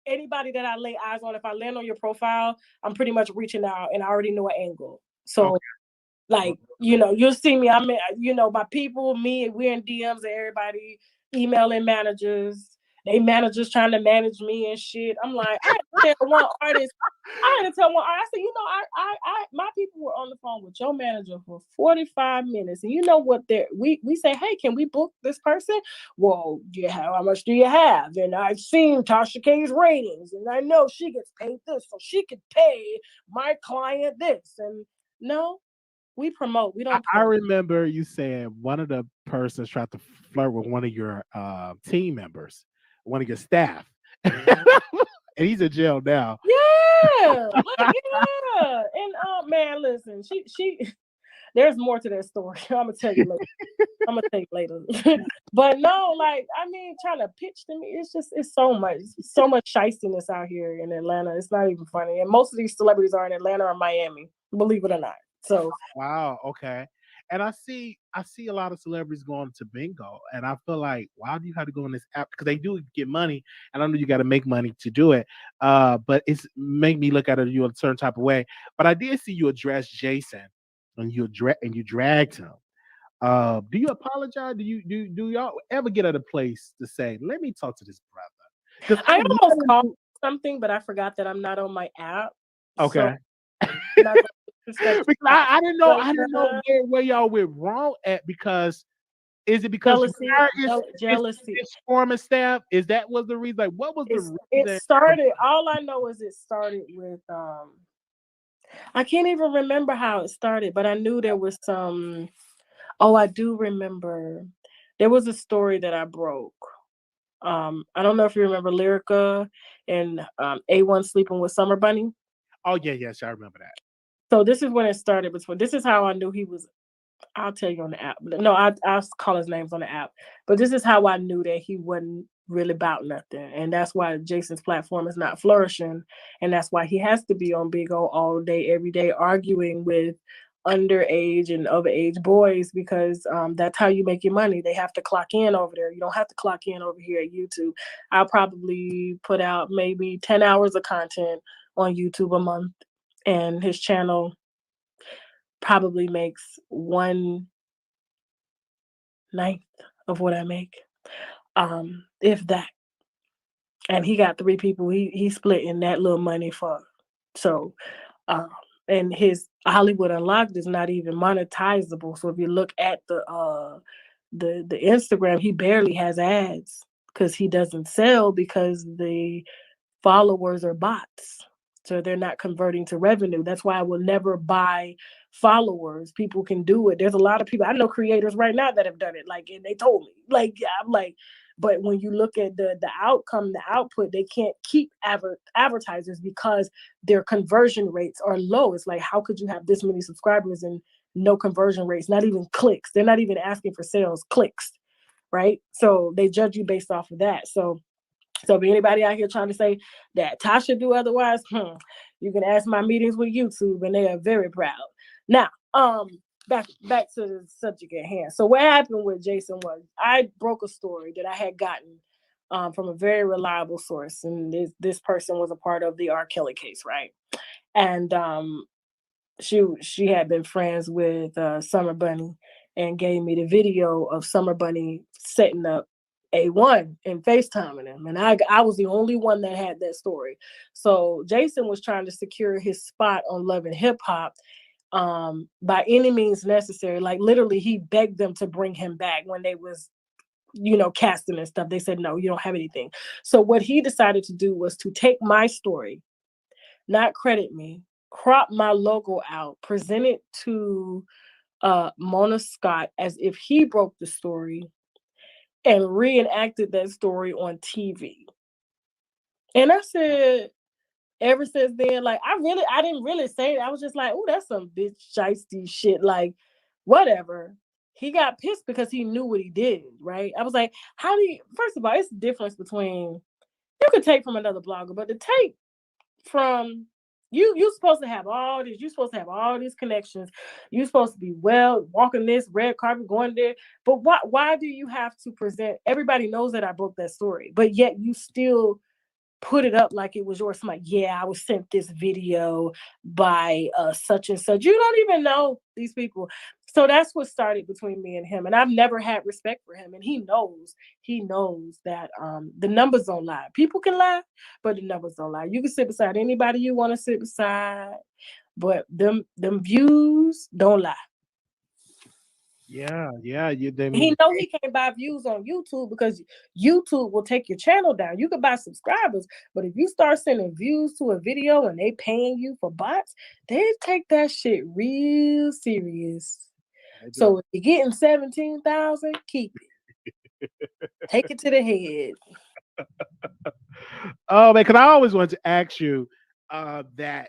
anybody that I lay eyes on, if I land on your profile, I'm pretty much reaching out and I already know an angle. So like, you'll see me. I'm my people, we're in DMs and everybody emailing managers. They managers trying to manage me and shit. I'm like, I had to tell one artist, I said, my people were on the phone with your manager for 45 minutes. And you know what we say, hey, can we book this person? Well, how much do you have? And I've seen Tasha K's ratings and I know she gets paid this, so she could pay my client this. And no, we promote. We don't. I remember you saying one of the persons tried to flirt with one of your team members, one of your staff, and he's in jail now. Yeah, and man, listen, she. There's more to that story. I'm gonna tell you later. But no, like, I mean, trying to pitch to me, it's so much shystiness out here in Atlanta. It's not even funny, and most of these celebrities are in Atlanta or Miami, believe it or not. So wow, okay. And I see a lot of celebrities going to bingo, and I feel like, why do you have to go on this app? Because they do get money, and I know you got to make money to do it. But it's make me look at you a certain type of way. But I did see you address Jason, and you dragged him. Do you apologize? Do y'all ever get at a place to say, let me talk to this brother? Because I almost called something, but I forgot that I'm not on my app. Okay. So because I didn't know where y'all went wrong at, because is it because jealousy is former staff? Is that was the reason? Like, what was the reason? It started, all I know is it started with I can't even remember how it started, but I knew there was some. Oh, I do remember there was a story that I broke. I don't know if you remember Lyrica and A1 sleeping with Summer Bunny. Oh yes, I remember that. So this is when it started. This is how I knew he was. I'll tell you on the app. No, I'll call his names on the app. But this is how I knew that he wasn't really about nothing. And that's why Jason's platform is not flourishing. And that's why he has to be on Big O all day, every day, arguing with underage and overage boys, because that's how you make your money. They have to clock in over there. You don't have to clock in over here at YouTube. I'll probably put out maybe 10 hours of content on YouTube a month. And his channel probably makes 1/9 of what I make, if that. And he got 3 people he's splitting that little money for. So, and his Hollywood Unlocked is not even monetizable. So if you look at the Instagram, he barely has ads because he doesn't sell, because the followers are bots. So they're not converting to revenue. That's why I will never buy followers. People can do it. There's a lot of people. I know creators right now that have done it. Like, and they told me, like, I'm like, but when you look at the outcome, the output, they can't keep advertisers because their conversion rates are low. It's like, how could you have this many subscribers and no conversion rates, not even clicks? They're not even asking for sales, clicks, right? So they judge you based off of that. So if anybody out here trying to say that Tasha do otherwise, you can ask my meetings with YouTube, and they are very proud. Now, back to the subject at hand. So what happened with Jason was I broke a story that I had gotten from a very reliable source, and this person was a part of the R. Kelly case, right? And she had been friends with Summer Bunny, and gave me the video of Summer Bunny setting up A1 and FaceTiming him. And I was the only one that had that story. So Jason was trying to secure his spot on Love and Hip Hop by any means necessary. Like, literally, he begged them to bring him back when they was casting and stuff. They said, no, you don't have anything. So what he decided to do was to take my story, not credit me, crop my logo out, present it to Mona Scott as if he broke the story, and reenacted that story on TV. And I said, ever since then, like I didn't really say it. I was just like, oh, that's some bitch shiesty shit. Like, whatever. He got pissed because he knew what he did, right? I was like, first of all, it's the difference between, you could take from another blogger, but to take from you're supposed to have all this, you're supposed to have all these connections, you're supposed to be walking this red carpet, going there. But why do you have to present? Everybody knows that I broke that story, but yet you still put it up like it was yours. I'm like, yeah, I was sent this video by such and such. You don't even know these people. So that's what started between me and him. And I've never had respect for him. And he knows that the numbers don't lie. People can lie, but the numbers don't lie. You can sit beside anybody you want to sit beside, but them views don't lie. Yeah. He know he can't buy views on YouTube because YouTube will take your channel down. You can buy subscribers, but if you start sending views to a video and they paying you for bots, they take that shit real serious. So if you're getting 17,000, keep it. Take it to the head. Oh man, because I always wanted to ask you that.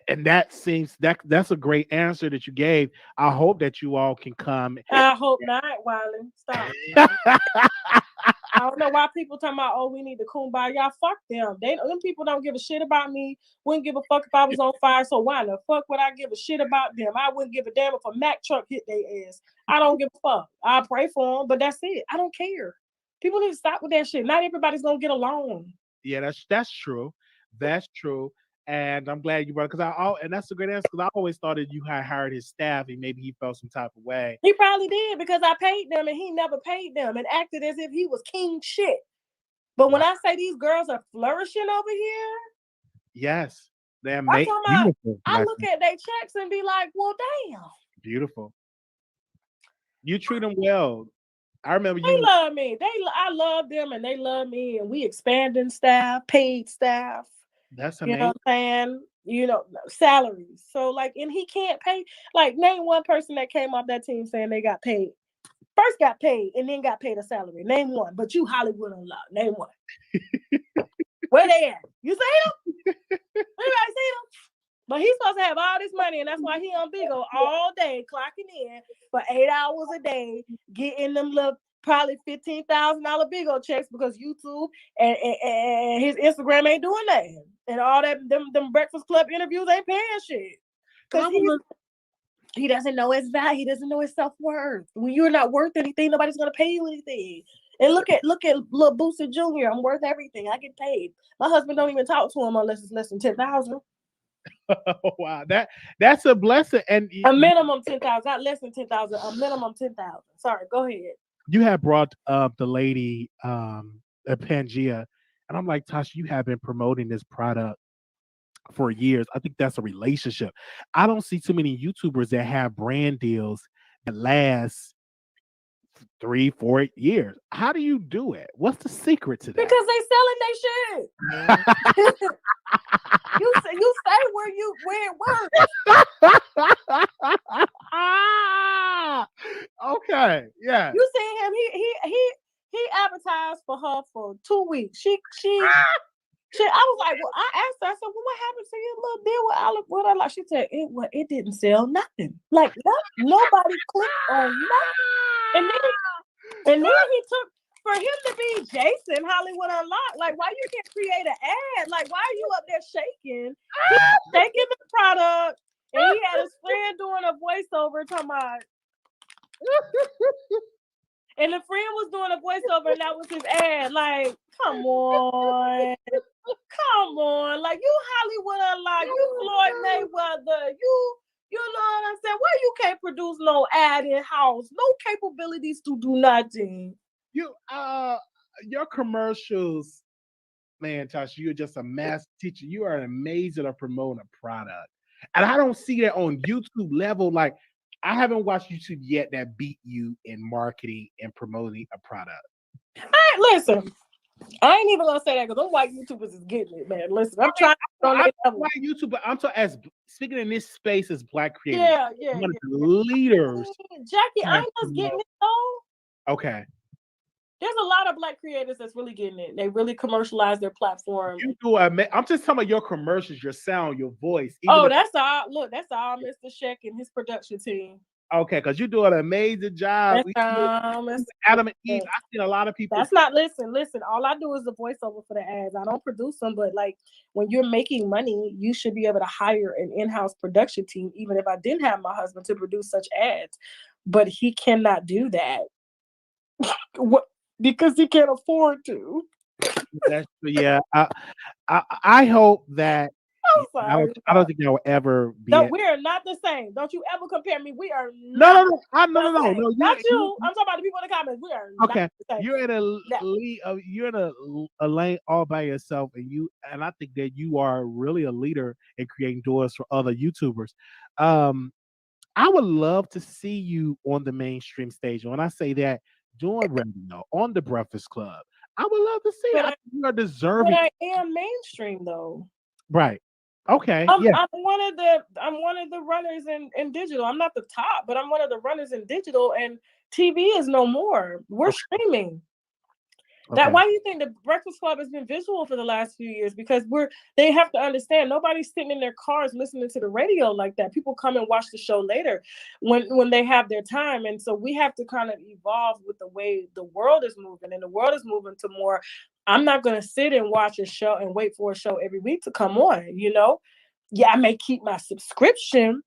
And that's a great answer that you gave. I hope that you all can come. I hope not, Wiley. Stop. I don't know why people talking about, oh, we need to kumbaya. Fuck them. Them people don't give a shit about me. Wouldn't give a fuck if I was on fire. So why the fuck would I give a shit about them? I wouldn't give a damn if a Mack truck hit their ass. I don't give a fuck. I pray for them, but that's it. I don't care. People need to stop with that shit. Not everybody's gonna get along. Yeah, that's true. That's true. And I'm glad you brought it, and that's a great answer, because I always thought that you had hired his staff and maybe he felt some type of way. He probably did, because I paid them and he never paid them and acted as if he was king shit. But when I say these girls are flourishing over here, yes, they're beautiful. I look at their checks and be like, well, damn. Beautiful. You treat them well. I remember they love me. I love them and they love me, and we expanding staff, paid staff. That's amazing. You know what I'm saying? Salaries. So like, and he can't pay. Like, name one person that came off that team saying they got paid. First got paid and then got paid a salary. Name one. But you Hollywood unlocked. Name one. Where they at? You see them? Everybody see them? But he's supposed to have all this money, and that's why he on Bigo all day, clocking in for 8 hours a day, getting them little probably $15,000 Bigo checks, because YouTube and his Instagram ain't doing nothing, and all that them Breakfast Club interviews ain't paying shit. Because he doesn't know his value. He doesn't know his self-worth. When you're not worth anything, nobody's gonna pay you anything. And look at little Boosie Jr. I'm worth everything. I get paid. My husband don't even talk to him unless it's less than 10,000. Wow, that's a blessing. And a minimum 10,000, not less than 10,000. A minimum 10,000. Sorry, go ahead. You have brought up the lady Pangea, and I'm like, Tasha, you have been promoting this product for years. I think that's a relationship. I don't see too many YouTubers that have brand deals that last 3-4 years. How do you do it? What's the secret to that? Because they selling their shit. You stay where it works. Okay, yeah. You see him? He advertised for her for 2 weeks. She I was like, well, I asked her, I said, well, what happened to your little deal with Olive? What I like? She said it didn't sell nothing. Like nobody clicked on nothing. And then he took, for him to be Jason Hollywood Unlocked, like, why you can't create an ad? Like, why are you up there shaking? Shaking the product, and he had his friend doing a voiceover talking about, and the friend was doing a voiceover, and that was his ad. Like, come on. Like, you Hollywood Unlocked, you Floyd Mayweather, you know what I'm saying? Why you can't produce no ad in house? No capabilities to do nothing. Your commercials, man, Tasha, you're just a master teacher. You are amazing at promoting a product. And I don't see that on YouTube level. Like, I haven't watched YouTube yet that beat you in marketing and promoting a product. Listen, I ain't even gonna say that because them white YouTubers is getting it, man. Listen, I'm trying to on I'm level. white YouTuber. I'm talking as speaking in this space as black creators. Yeah. One of the leaders. Jackie, I ain't just getting it though. Okay. There's a lot of black creators that's really getting it. They really commercialize their platform. You do. I'm just talking about your commercials, your sound, your voice. That's all. Look, that's all Mr. Sheck and his production team. Okay, because you're doing an amazing job. Adam and Eve. I've seen a lot of people. That's not listen. All I do is the voiceover for the ads. I don't produce them, but like when you're making money, you should be able to hire an in-house production team, even if I didn't have my husband to produce such ads. But he cannot do that. What? Because he can't afford to. I hope that. I'm sorry. I don't think that will ever be. No, we are not the same. Don't you ever compare me. We are not. No. Not you. I'm talking about the people in the comments. We are okay. Not the same. You're in you're in a lane all by yourself, and I think that you are really a leader in creating doors for other YouTubers. I would love to see you on the mainstream stage. When I say that, doing radio on the Breakfast Club, I would love to see it. You are deserving. But I am mainstream though. Right. Okay. I'm one of the runners in digital. I'm not the top, but I'm one of the runners in digital, and TV is no more. We're streaming. Okay. Why do you think the Breakfast Club has been visual for the last few years? Because they have to understand nobody's sitting in their cars listening to the radio like that. People come and watch the show later when they have their time. And so we have to kind of evolve with the way the world is moving, and the world is moving to more. I'm not going to sit and watch a show and wait for a show every week to come on, you know? Yeah, I may keep my subscription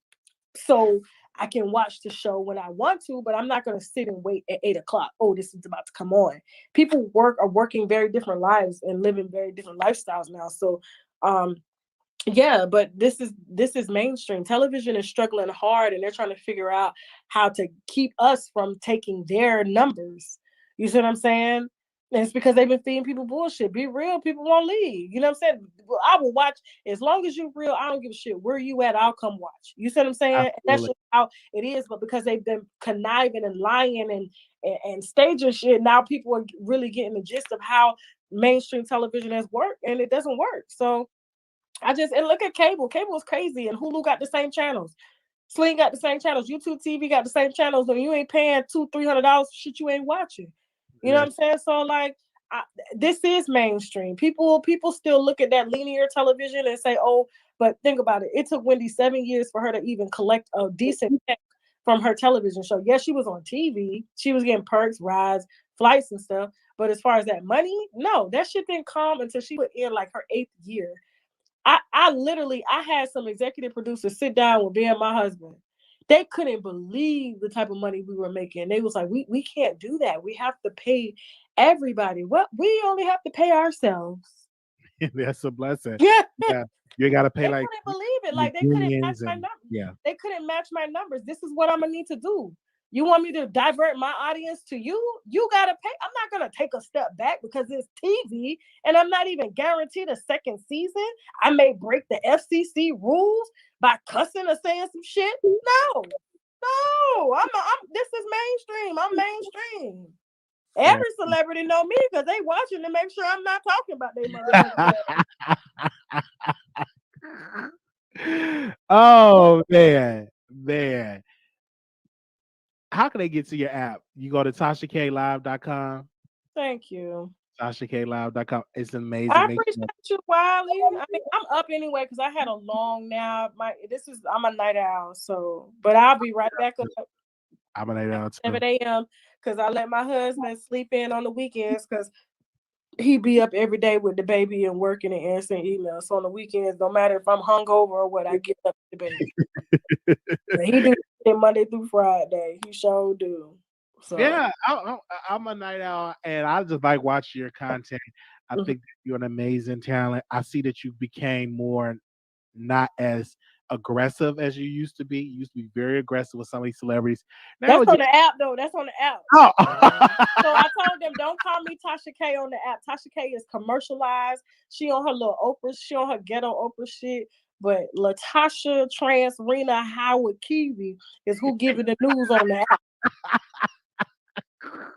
so I can watch the show when I want to, but I'm not going to sit and wait at 8:00. Oh, this is about to come on. People are working very different lives and living very different lifestyles now. So, but this is mainstream. Television is struggling hard, and they're trying to figure out how to keep us from taking their numbers. You see what I'm saying? And it's because they've been feeding people bullshit. Be real, people won't leave. You know what I'm saying? I will watch as long as you're real. I don't give a shit where you at. I'll come watch. You see what I'm saying? And that's just how it is. But because they've been conniving and lying and staging shit, now people are really getting the gist of how mainstream television has worked, and it doesn't work. So and look at cable. Cable is crazy, and Hulu got the same channels. Sling got the same channels. YouTube TV got the same channels. And you ain't paying $200-$300 for shit you ain't watching. You know what I'm saying? So like, this is mainstream. People still look at that linear television and say, oh, but think about it. It took Wendy 7 years for her to even collect a decent check from her television show. Yes, she was on TV. She was getting perks, rides, flights and stuff. But as far as that money, no, that shit didn't come until she was in like her 8th year. I had some executive producers sit down with me and my husband. They couldn't believe the type of money we were making. They was like, we can't do that. We have to pay everybody. What? We only have to pay ourselves. That's a blessing. Yeah. You got to pay. They couldn't believe it. Like, they couldn't match my numbers. Yeah. They couldn't match my numbers. This is what I'm going to need to do. You want me to divert my audience to you? You got to pay. I'm not going to take a step back because it's TV and I'm not even guaranteed a second season. I may break the FCC rules by cussing or saying some shit. No. This is mainstream. I'm mainstream. Every celebrity know me because they watching to make sure I'm not talking about their mother. Oh, man. How can they get to your app? You go to TashaKLive.com. Thank you. TashaKLive.com. It's amazing. I appreciate you, Wiley. I mean, I'm up anyway because I had a long nap. I'm a night owl, so but I'll be right back up. I'm a night owl too. 7 a.m. because I let my husband sleep in on the weekends because he be up every day with the baby and working and answering emails. So on the weekends, no matter if I'm hungover or what, I get up with the baby. He do it Monday through Friday. He sure do. So. Yeah, I'm a night owl, and I just like watching your content. I think that you're an amazing talent. I see that you became more not as aggressive as you used to be. You used to be very aggressive with some of these celebrities. Now that's on the app, though. That's on the app. Oh. So I told them, don't call me Tasha K on the app. Tasha K is commercialized. She on her little Oprah. She on her ghetto Oprah shit. But Latasha Trans Rena Howard Kiwi is who giving the news on the app.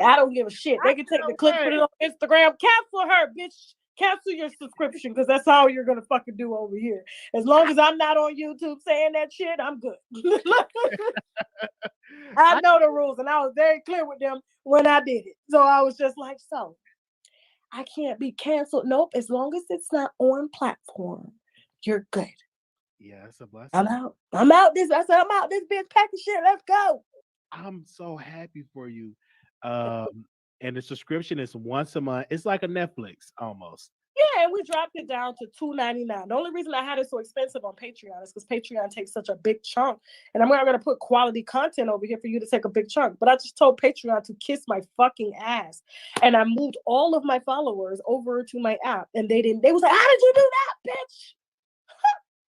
I don't give a shit. They can take the clip, put it on Instagram, cancel her, bitch. Cancel your subscription because that's all you're gonna fucking do over here. As long as I'm not on YouTube saying that shit, I'm good. I know the rules, and I was very clear with them when I did it. So I was just like, so I can't be canceled. Nope. As long as it's not on platform, you're good. Yeah, it's a blessing. I'm out. I said, I'm out this bitch packing shit. Let's go. I'm so happy for you. And the subscription is once a month. It's like a Netflix almost. Yeah, and we dropped it down to $2.99. The only reason I had it so expensive on Patreon is because Patreon takes such a big chunk. And I'm not going to put quality content over here for you to take a big chunk. But I just told Patreon to kiss my fucking ass. And I moved all of my followers over to my app. And they was like, how did you do that, bitch?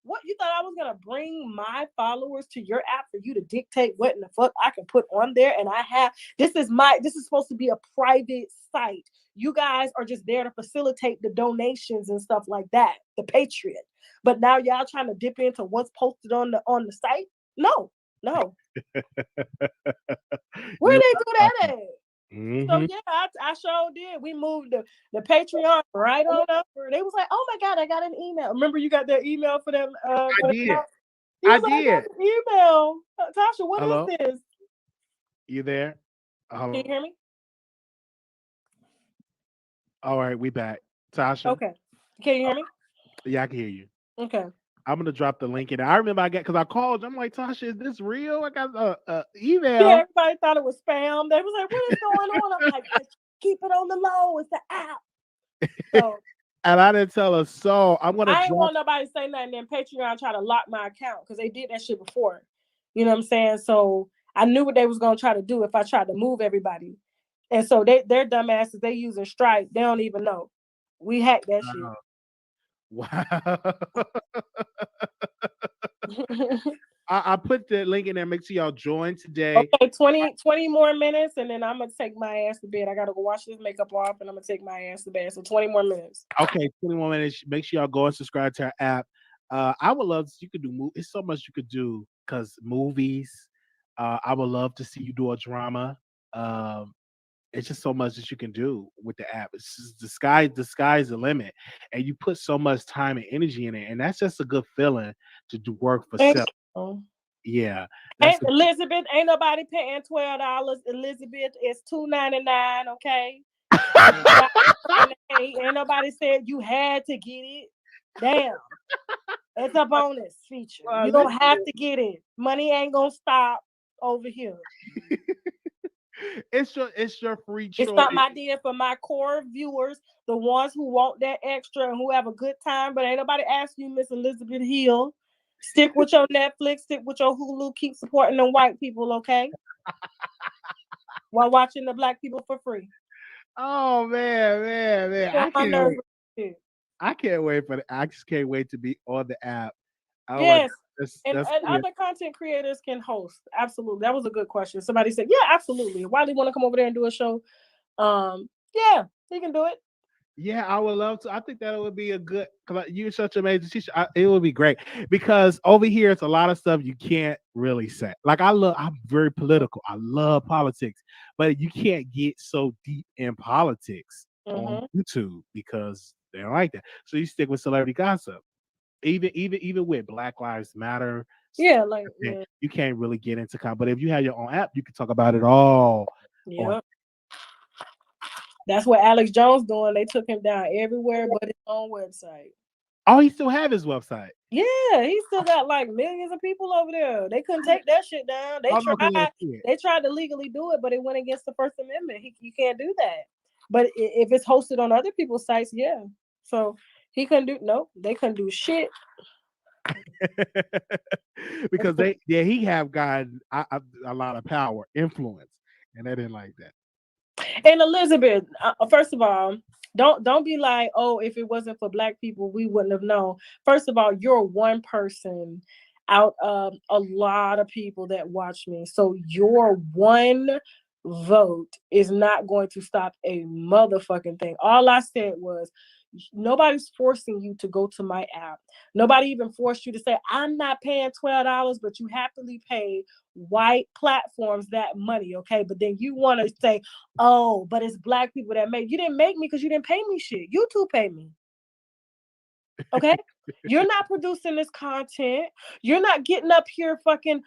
What, you thought I was going to bring my followers to your app for you to dictate what in the fuck I can put on there? And this is supposed to be a private site. You guys are just there to facilitate the donations and stuff like that, the Patreon. But now y'all trying to dip into what's posted on the site? No. Where they do that at? Mm-hmm. So yeah, I sure did. We moved the Patreon right on over. They was like, "Oh my god, I got an email." Remember, you got that email for them? I did. I got an email. Tasha, what Hello? is this? You there? Can you hear me? All right, we back. Tasha. Okay. Can you hear me? Yeah, I can hear you. Okay. I'm gonna drop the link in. I remember because I called you. I'm like, Tasha, is this real? I got a email. Yeah, everybody thought it was spam. They was like, what is going on? I'm like, keep it on the low. It's the app. So, and I didn't tell her. So I'm gonna. I ain't want nobody to say nothing. Then Patreon try to lock my account because they did that shit before. You know what I'm saying? So I knew what they was gonna try to do if I tried to move everybody. And so their dumbasses, they using Stripe. They don't even know. We hacked that shit. Wow. I put the link in there. Make sure y'all join today. Okay, 20 more minutes, and then I'm going to take my ass to bed. I got to go wash this makeup off, and I'm going to take my ass to bed. So 20 more minutes. Okay, 20 more minutes. Make sure y'all go and subscribe to our app. I would love you could do it's so much you could do because movies. I would love to see you do a drama. It's just so much that you can do with the app. It's just the sky's the limit, and you put so much time and energy in it, and that's just a good feeling to do work for self. Yeah. Elizabeth, ain't nobody paying $12. Elizabeth, it's $2.99. Okay. Ain't nobody said you had to get it. Damn. It's a bonus feature. You don't have to get it. Money ain't gonna stop over here. It's your free choice. It's something I did for my core viewers, the ones who want that extra and who have a good time. But ain't nobody ask you, Miss Elizabeth Hill. Stick with your Netflix, stick with your Hulu, keep supporting them white people, okay? While watching the black people for free. Oh man. I can't wait for I just can't wait to be on the app. Yes. And other content creators can host. Absolutely. That was a good question. Somebody said, yeah, absolutely. Wiley want to come over there and do a show? Yeah, he can do it. Yeah, I would love to. I think that would be a good, you're such an amazing teacher. It would be great because over here, it's a lot of stuff you can't really say. Like I'm very political. I love politics, but you can't get so deep in politics on YouTube because they don't like that. So you stick with celebrity gossip. Even with Black Lives Matter, you can't really get into but if you have your own app, you can talk about it all. Yeah, that's what Alex Jones doing. They took him down everywhere but his own website. Oh, he still have his website. Yeah, he still got like millions of people over there. They couldn't take that shit down. They tried to legally do it, but it went against the First Amendment. You can't do that. But if it's hosted on other people's sites, yeah. So he couldn't do they couldn't do shit. Because he have gotten a lot of power, influence, and they didn't like that. And Elizabeth, first of all, don't be like, oh, if it wasn't for black people, we wouldn't have known. First of all, you're one person out of a lot of people that watch me. So your one vote is not going to stop a motherfucking thing. All I said was, Nobody's forcing you to go to my app. Nobody even forced you to say, I'm not paying $12, but you happily pay white platforms that money, okay? But then you want to say, oh, but it's black people that make. You didn't make me because you didn't pay me shit. YouTube paid me. Okay? You're not producing this content. You're not getting up here fucking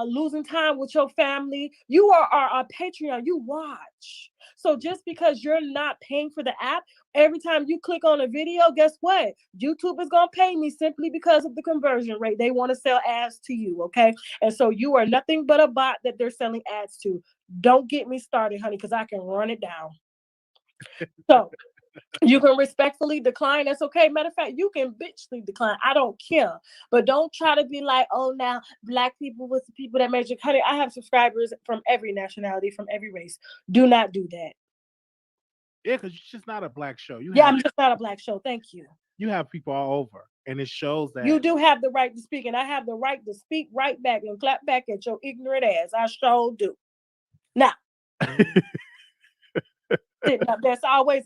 losing time with your family. You are a Patreon. You watch. So just because you're not paying for the app, every time you click on a video, guess what? YouTube is going to pay me simply because of the conversion rate. They want to sell ads to you, okay? And so you are nothing but a bot that they're selling ads to. Don't get me started, honey, because I can run it down. So you can respectfully decline. That's okay. Matter of fact, you can bitchly decline. I don't care. But don't try to be like, oh, now black people was the people that made you. Honey, I have subscribers from every nationality, from every race. Do not do that. Yeah, because it's just not a black show. I'm just not a black show. Thank you. You have people all over, and it shows that you do have the right to speak, and I have the right to speak right back and clap back at your ignorant ass. I sure do. Now. It's always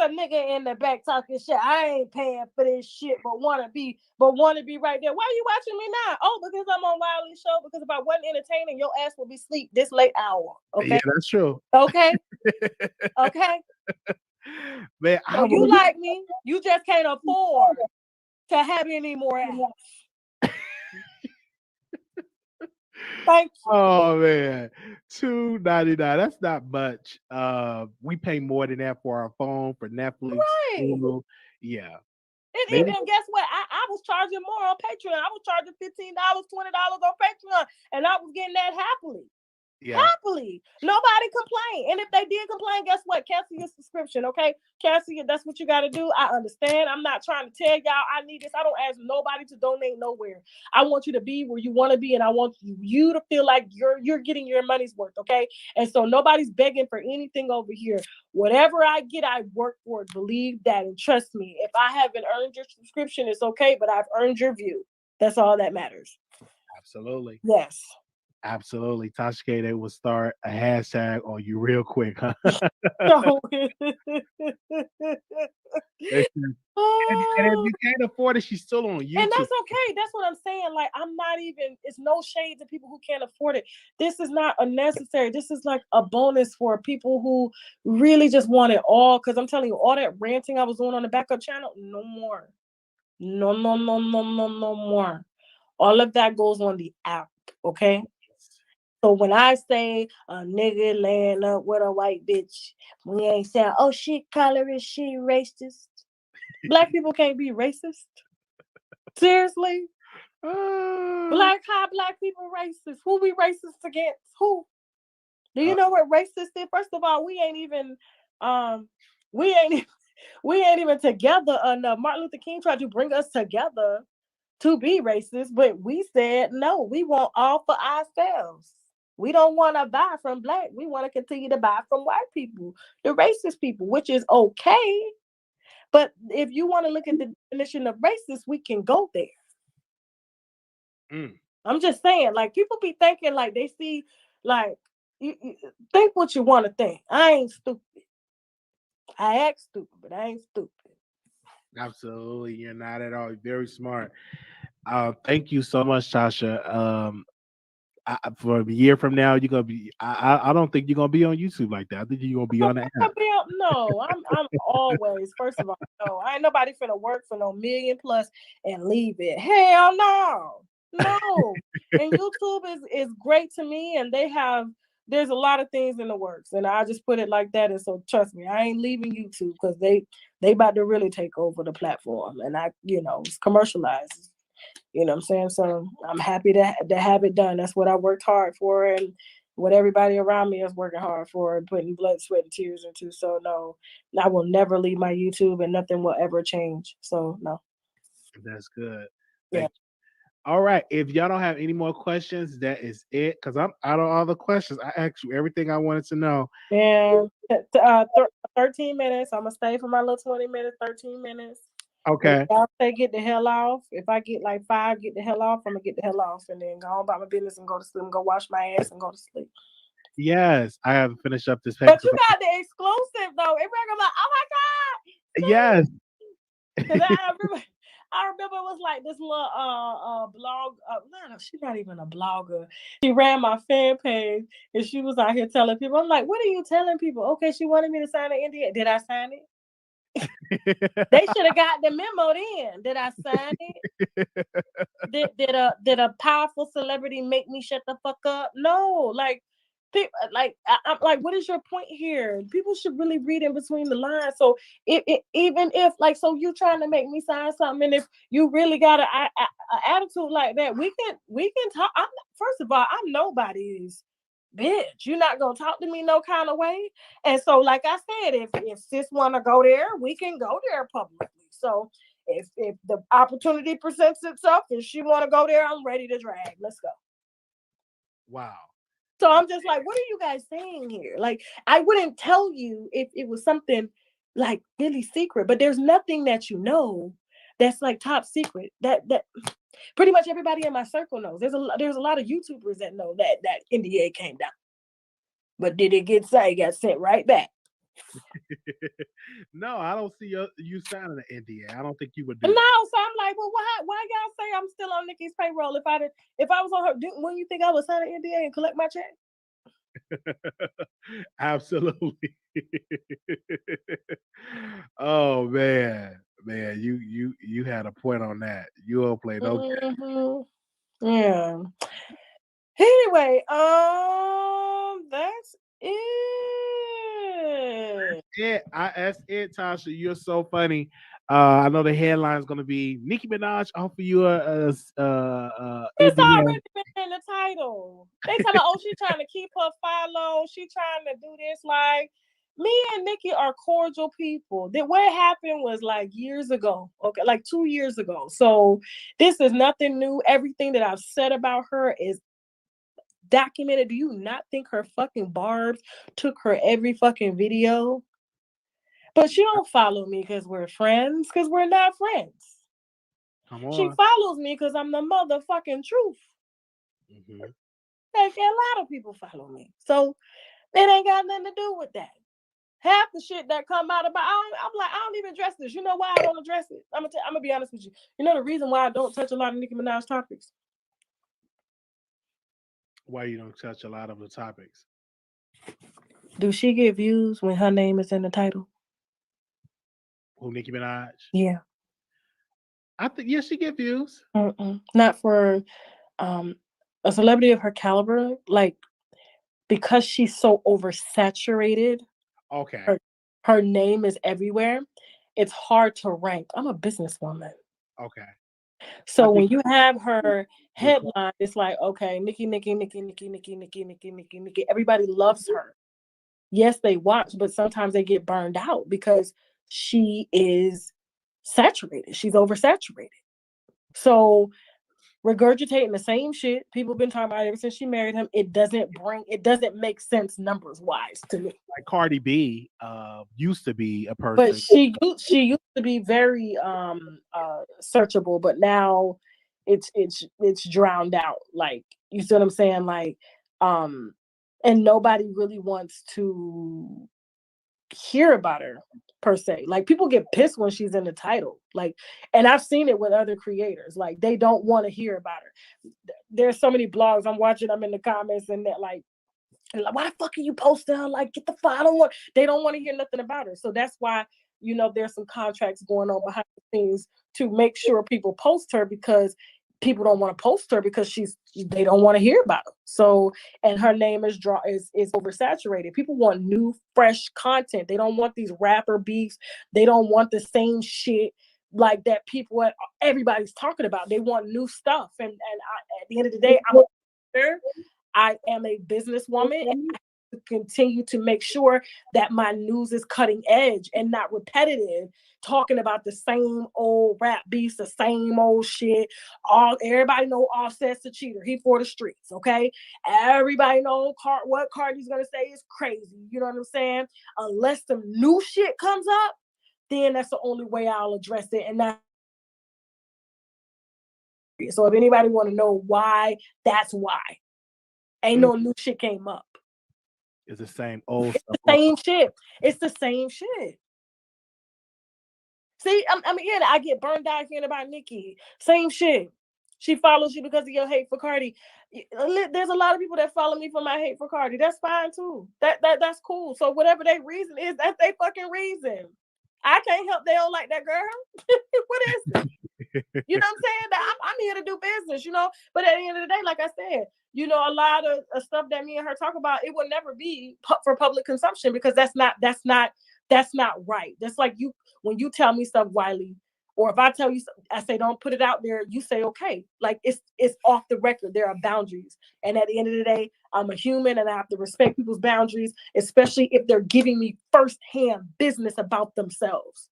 a nigga in the back talking shit. I ain't paying for this shit, but wanna be right there. Why are you watching me now? Oh, because I'm on Wiley Show. Because if I wasn't entertaining, your ass will be asleep this late hour. Okay, yeah, that's true. Okay, okay. Man, so you like me? You just can't afford to have any more ass. Thank you. Oh man, $2.99. That's not much. We pay more than that for our phone, for Netflix. Right. Hulu. Yeah. And even guess what? I was charging more on Patreon. I was charging $15, $20 on Patreon, and I was getting that happily. Yeah. Happily. Nobody complained. And if they did complain, guess what? Cancel your subscription, okay? Cancel it. That's what you got to do. I understand. I'm not trying to tell y'all I need this. I don't ask nobody to donate nowhere. I want you to be where you want to be, and I want you to feel like you're getting your money's worth, okay? And so nobody's begging for anything over here. Whatever I get, I work for it. Believe that, and trust me. If I haven't earned your subscription, it's okay, but I've earned your view. That's all that matters. Absolutely. Yes. Absolutely. Tasha K, they will start a hashtag on you real quick, huh? And if you can't afford it, she's still on YouTube. And that's okay. That's what I'm saying. Like, I'm not even, it's no shade to people who can't afford it. This is not unnecessary. This is like a bonus for people who really just want it all. Because I'm telling you, all that ranting I was doing on the backup channel, no more. No more. All of that goes on the app, okay? So when I say a nigga laying up with a white bitch, we ain't saying, oh, she colorist, she racist. Black people can't be racist. Seriously? How black people racist? Who we racist against? Who? Do you know what racist is? First of all, we ain't even together enough. Martin Luther King tried to bring us together to be racist, but we said no, we want all for ourselves. We don't want to buy from black. We want to continue to buy from white people, the racist people, which is okay. But if you want to look at the definition of racist, we can go there. I'm just saying, like, people be thinking like they see, like, you think what you want to think. I ain't stupid. I act stupid, but I ain't stupid. Absolutely. You're not at all. You're very smart. Thank you so much, Tasha. For a year from now, you're gonna be. I don't think you're gonna be on YouTube like that. I think you're gonna be on the app. No, I'm always. First of all, no, I ain't nobody finna work for no $1 million+ and leave it. Hell no. And YouTube is great to me, and there's a lot of things in the works, and I just put it like that. And so trust me, I ain't leaving YouTube because they about to really take over the platform, and it's commercialized. You know what I'm saying? So I'm happy to have it done. That's what I worked hard for, and what everybody around me is working hard for, and putting blood, sweat, and tears into. So no, I will never leave my YouTube, and nothing will ever change. So no. That's good. Thank you. All right. If y'all don't have any more questions, that is it. Because I'm out of all the questions. I asked you everything I wanted to know. And 13 minutes. I'm going to stay for my little 20 minutes, 13 minutes. Okay. If y'all say get the hell off. If I get like 5, get the hell off, I'm going to get the hell off and then go on about my business and go to sleep and go wash my ass and go to sleep. Yes. I haven't finished up this paper. But you got the exclusive, though. Everybody gonna be like, oh, my God. Yes. Because I remember it was like this little blog. No, she's not even a blogger. She ran my fan page and she was out here telling people. I'm like, what are you telling people? Okay, she wanted me to sign an NDA. Did I sign it? They should have got the memo then. Did I sign it? Did a powerful celebrity make me shut the fuck up? No, like people, I'm like, what is your point here? People should really read in between the lines. So even if like, so you trying to make me sign something, and if you really got a attitude like that, we can talk. First of all, I'm nobody's bitch. You're not gonna talk to me no kind of way. And so, like I said, if sis wanna go there, we can go there publicly. So if the opportunity presents itself and she wanna go there, I'm ready to drag. Let's go. Wow. So I'm just like, what are you guys saying here? Like, I wouldn't tell you if it was something like really secret, but there's nothing that you know that's like top secret. That pretty much everybody in my circle knows. There's a lot of YouTubers that know that NDA came down. But did it get sent? It got sent right back. No, I don't see you signing an NDA. I don't think you would do No, that. so I'm like, well, why y'all say I'm still on Nicki's payroll? If I was on her, wouldn't you think I would sign an NDA and collect my check? Absolutely. Oh man, you had a point on that. You don't play no game. Mm-hmm. Yeah. Anyway, that's it. That's it, Tasha. You're so funny. I know the headline is going to be Nicki Minaj offer you a It's NDA. already been in the title. They tell me, oh, she's trying to keep her follow. She trying to do this. Like, me and Nicki are cordial people. What happened was like years ago. Okay, like 2 years ago. So this is nothing new. Everything that I've said about her is documented. Do you not think her fucking barbs took her every fucking video? But she don't follow me because we're friends, because we're not friends. Come She on. follows me because I'm the motherfucking truth. Mm-hmm. Like, a lot of people follow me. So it ain't got nothing to do with that. Half the shit that come out about, I'm like, I don't even address this. You know why I don't address it? I'm gonna be honest with you. You know the reason why I don't touch a lot of Nicki Minaj topics? Why you don't touch a lot of the topics? Do she get views when her name is in the title? Who, Nicki Minaj? Yeah. I think yes, she get views. Not for a celebrity of her caliber, like, because she's so oversaturated. Okay. Her name is everywhere. It's hard to rank. I'm a businesswoman. Okay. So when you have her headline, it's like, okay, Nicki. Everybody loves her. Yes, they watch, but sometimes they get burned out because she is saturated. She's oversaturated. So regurgitating the same shit people have been talking about ever since she married him, it doesn't make sense numbers wise to me. Like Cardi B used to be a person, but she used to be very searchable, but now it's drowned out. Like, you see what I'm saying? Like, and nobody really wants to hear about her per se. Like, people get pissed when she's in the title. Like, and I've seen it with other creators. Like, they don't want to hear about her. There's so many blogs I'm watching. I'm in the comments and that like, why the fuck are you posting her? Like, get the fuck. They don't want to hear nothing about her. So that's why, there's some contracts going on behind the scenes to make sure people post her, because people don't want to post her because they don't want to hear about her. So, and her name is oversaturated. People want new, fresh content. They don't want these rapper beefs. They don't want the same shit like that everybody's talking about. They want new stuff. And at the end of the day, I am a businesswoman, and I have to continue to make sure that my news is cutting edge and not repetitive, talking about the same old rap beats, the same old shit. Everybody know Offset's a cheater. He for the streets, okay? Everybody know what Cardi's gonna say is crazy. You know what I'm saying? Unless some new shit comes up, then that's the only way I'll address it. And that's so if anybody want to know why, that's why. Ain't no new shit came up. It's the same old stuff. Same shit. It's the same shit. See, yeah, I get burned out hearing about Nicki. Same shit. She follows you because of your hate for Cardi. There's a lot of people that follow me for my hate for Cardi. That's fine too. That's cool. So whatever their reason is, that's their fucking reason. I can't help they don't like that girl. What is it? You know what I'm saying? I'm here to do business, you know. But at the end of the day, like I said, you know, a lot of stuff that me and her talk about, it will never be for public consumption because that's not right. That's like when you tell me stuff, Wiley, or if I tell you something, I say don't put it out there. You say okay, like it's off the record. There are boundaries, and at the end of the day, I'm a human, and I have to respect people's boundaries, especially if they're giving me firsthand business about themselves.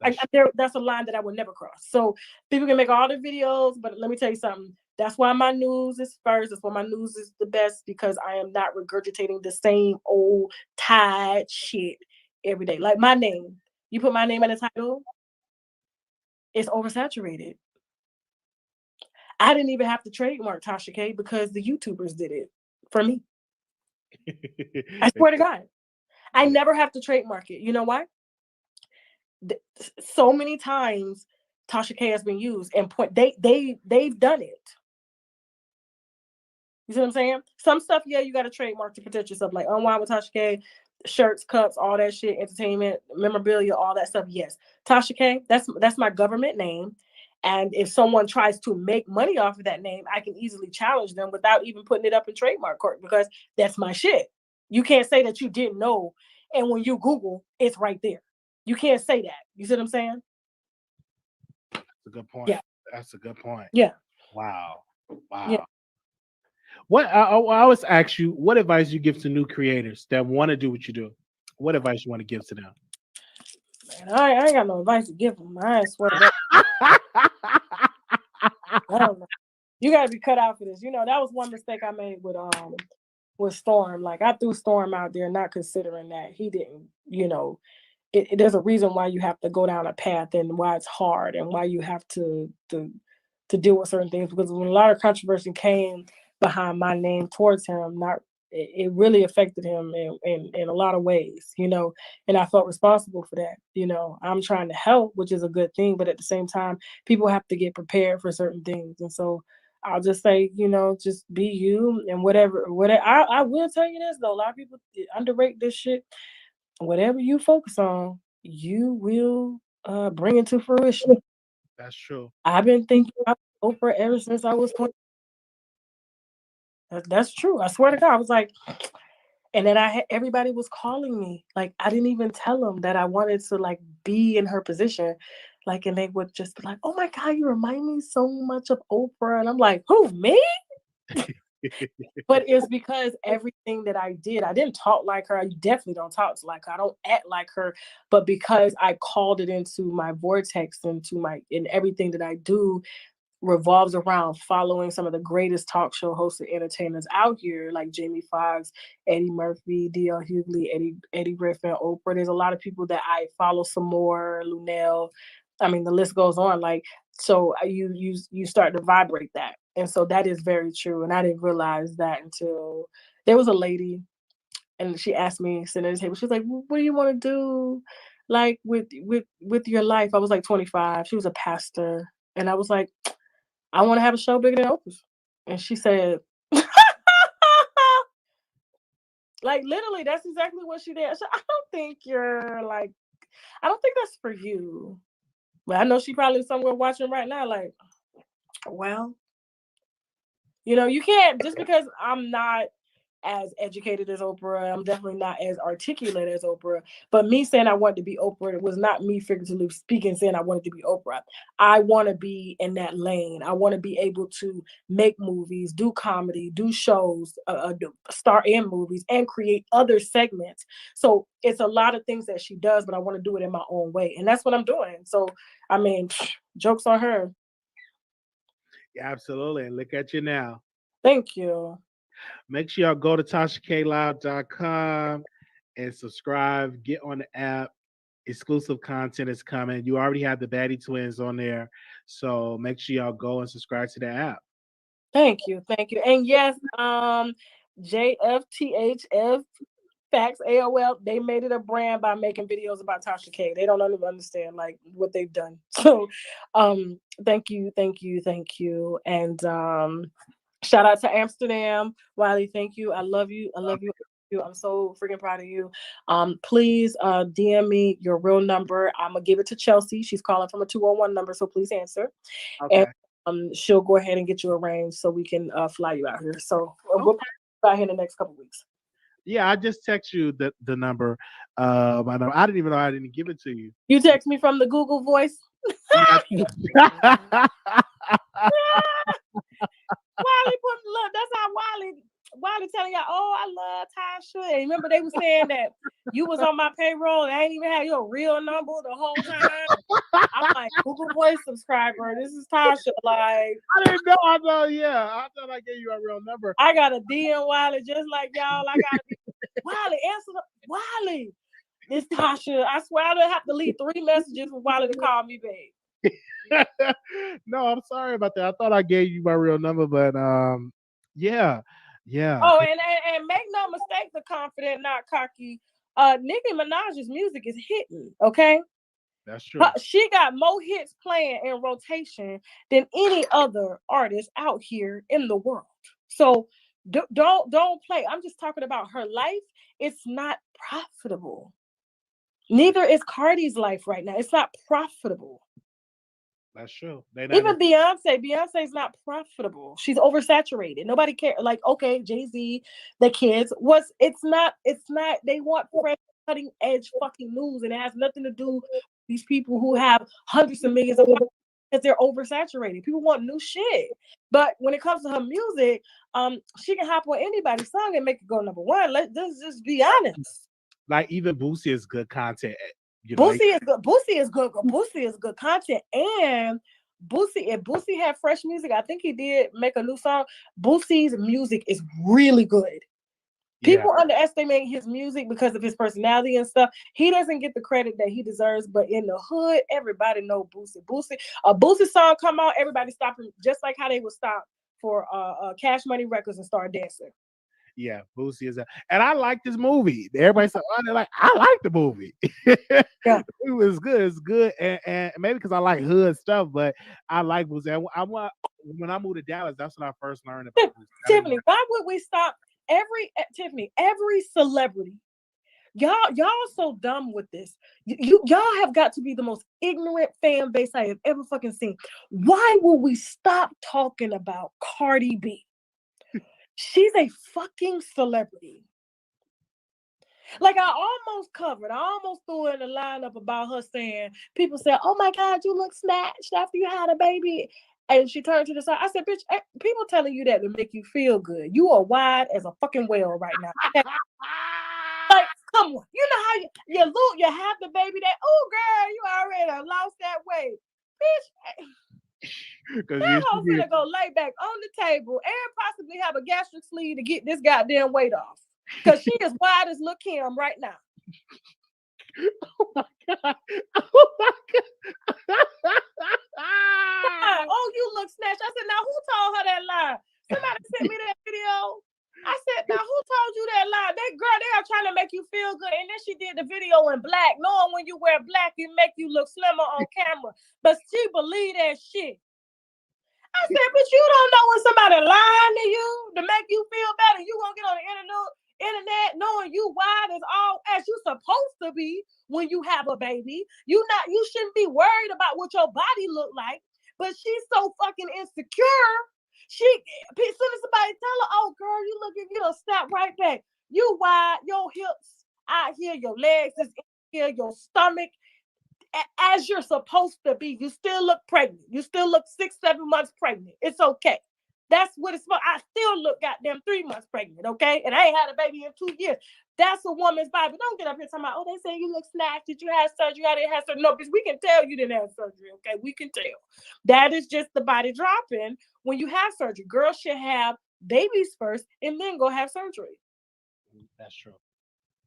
That's a line that I would never cross. So people can make all the videos, but let me tell you something. That's why my news is first. That's why my news is the best because I am not regurgitating the same old tired shit every day. Like my name, you put my name in the title, it's oversaturated. I didn't even have to trademark Tasha K because the YouTubers did it for me. I swear to God, I never have to trademark it. You know why? So many times Tasha K has been used and they've done it. You see what I'm saying? Some stuff, yeah, you got to trademark to protect yourself, like Unwind with Tasha K, shirts, cups, all that shit, entertainment, memorabilia, all that stuff. Yes, Tasha K, that's my government name. And if someone tries to make money off of that name, I can easily challenge them without even putting it up in trademark court because that's my shit. You can't say that you didn't know. And when you Google, it's right there. You can't say that. You see what I'm saying? That's a good point. Yeah. That's a good point. Yeah. Wow. Yeah. What I always ask you, what advice you give to new creators that want to do what you do? What advice you want to give to them? Man, I ain't got no advice to give them. I swear to God. I don't know. You got to be cut out for this. You know, that was one mistake I made with Storm. Like I threw Storm out there, not considering that he didn't. You know, there's a reason why you have to go down a path and why it's hard and why you have to deal with certain things because when a lot of controversy came behind my name towards him, it really affected him in a lot of ways, you know, and I felt responsible for that. You know, I'm trying to help, which is a good thing, but at the same time, people have to get prepared for certain things. And so I'll just say, you know, just be you and whatever. I will tell you this though, a lot of people underrate this shit. Whatever you focus on, you will bring it to fruition. That's true. I've been thinking about Oprah ever since I was 20. That's true. I swear to God, I was like, and then everybody was calling me. Like I didn't even tell them that I wanted to like be in her position. Like, and they would just be like, "Oh my God, you remind me so much of Oprah." And I'm like, "Who, me?" But it's because everything that I didn't talk like her. I definitely don't talk like her. I don't act like her. But because I called it into my vortex, in everything that I do, revolves around following some of the greatest talk show hosts and entertainers out here, like Jamie Foxx, Eddie Murphy, D.L. Hughley, Eddie Griffin, Oprah. There's a lot of people that I follow some more, Lunel. I mean, the list goes on. Like, so you start to vibrate that. And so that is very true. And I didn't realize that until there was a lady and she asked me sitting at the table. She was like, "What do you want to do, like with your life?" I was like 25. She was a pastor, and I was like, "I want to have a show bigger than Oprah's." And she said, like literally, that's exactly what she did. So I don't think I don't think that's for you. But I know she probably somewhere watching right now, like, well, you know, you can't just because I'm not as educated as Oprah. I'm definitely not as articulate as Oprah. But me saying I wanted to be Oprah, it was not me figuratively speaking saying I wanted to be Oprah. I want to be in that lane. I want to be able to make movies, do comedy, do shows, star in movies, and create other segments. So it's a lot of things that she does, but I want to do it in my own way. And that's what I'm doing. So, I mean, jokes on her. Yeah, absolutely. And look at you now. Thank you. Make sure y'all go to TashaKLive.com and subscribe. Get on the app. Exclusive content is coming. You already have the Baddie Twins on there. So make sure y'all go and subscribe to the app. Thank you. And yes, JFTHF Facts, AOL, they made it a brand by making videos about Tasha K. They don't even understand like what they've done. So thank you. And shout out to Amsterdam. Wiley, thank you. I love you. I'm so freaking proud of you. Please DM me your real number. I'm gonna give it to Chelsea. She's calling from a 201 number, so please answer. Okay. And she'll go ahead and get you arranged so we can fly you out here. So we'll be out here in the next couple weeks. Yeah, I just text you the number. My number. I didn't even know I didn't give it to you. You text me from the Google Voice. Yeah. Wiley look, that's how Wiley telling y'all, oh, I love Tasha. And remember they were saying that you was on my payroll and I ain't even had your real number the whole time. I'm like, Google Voice subscriber. This is Tasha. Like, I didn't know. I thought, yeah. I thought I gave you a real number. I got a DM Wiley just like y'all. I got Wiley, answer the Wiley. It's Tasha. I swear I don't have to leave 3 messages for Wiley to call me back. No, I'm sorry about that. I thought I gave you my real number, but yeah. Oh, and make no mistake, the confident, not cocky. Nicki Minaj's music is hitting, okay? That's true. She got more hits playing in rotation than any other artist out here in the world. So don't play. I'm just talking about her life. It's not profitable. Neither is Cardi's life right now. It's not profitable. That's true. Even Beyonce's not profitable. She's oversaturated. Nobody cares. Like, okay, Jay-Z, the kids, it's not, they want fresh, cutting edge fucking news, and it has nothing to do with these people who have hundreds of millions of dollars because they're oversaturated. People want new shit. But when it comes to her music, she can hop on anybody's song and make it go number one. Let's just be honest. Like even Boosie is good content. Boosie is good content, and if Boosie had fresh music, I think he did make a new song. Boosie's music is really good. People underestimate his music because of his personality and stuff. He doesn't get the credit that he deserves, but in the hood, everybody know Boosie. A Boosie song come out, everybody stop him, just like how they would stop for Cash Money Records and start dancing. Yeah, Boosie is and I like this movie. Everybody said, "Oh, they're like, I like the movie." Yeah, it was good. It's good, and maybe because I like hood stuff, but I like Boosie. When I moved to Dallas, that's when I first learned about Boosie. Tiffany, why would we stop every celebrity? Y'all so dumb with this. Y'all have got to be the most ignorant fan base I have ever fucking seen. Why will we stop talking about Cardi B? She's a fucking celebrity. Like I almost threw in a lineup about her saying, people said, oh my God, you look snatched after you had a baby. And she turned to the side. I said, bitch, people telling you that to make you feel good. You are wide as a fucking whale right now. Like, come on. You know how you have the baby that, oh girl, you already lost that weight. Bitch. That hoe finna go lay back on the table and possibly have a gastric sleeve to get this goddamn weight off. Because she is wide as Lil' Kim right now. Oh my God. Oh my God. Oh, you look snatched. I said, now who told her that lie? Somebody sent me that video. I said, now who told you that lie? That girl, they are trying to make you feel good. And then she did the video in black, knowing when you wear black, it make you look slimmer on camera. But she believed that shit. I said, but you don't know when somebody lying to you to make you feel better. You gonna get on the internet knowing you wide as all as you supposed to be when you have a baby. You shouldn't be worried about what your body look like. But she's so fucking insecure. As soon as somebody tell her, oh girl, you looking, you don't snap right back. You wide, your hips out here, your legs is in here, your stomach. As you're supposed to be, you still look pregnant. You still look 6-7 months pregnant. It's okay. That's what it's for. I still look goddamn 3 months pregnant, okay? And I ain't had a baby in 2 years. That's a woman's body. Don't get up here talking about, oh, they say you look snatched. Did you have surgery? I didn't have surgery. No, because we can tell you didn't have surgery, okay? We can tell. That is just the body dropping when you have surgery. Girls should have babies first and then go have surgery. That's true.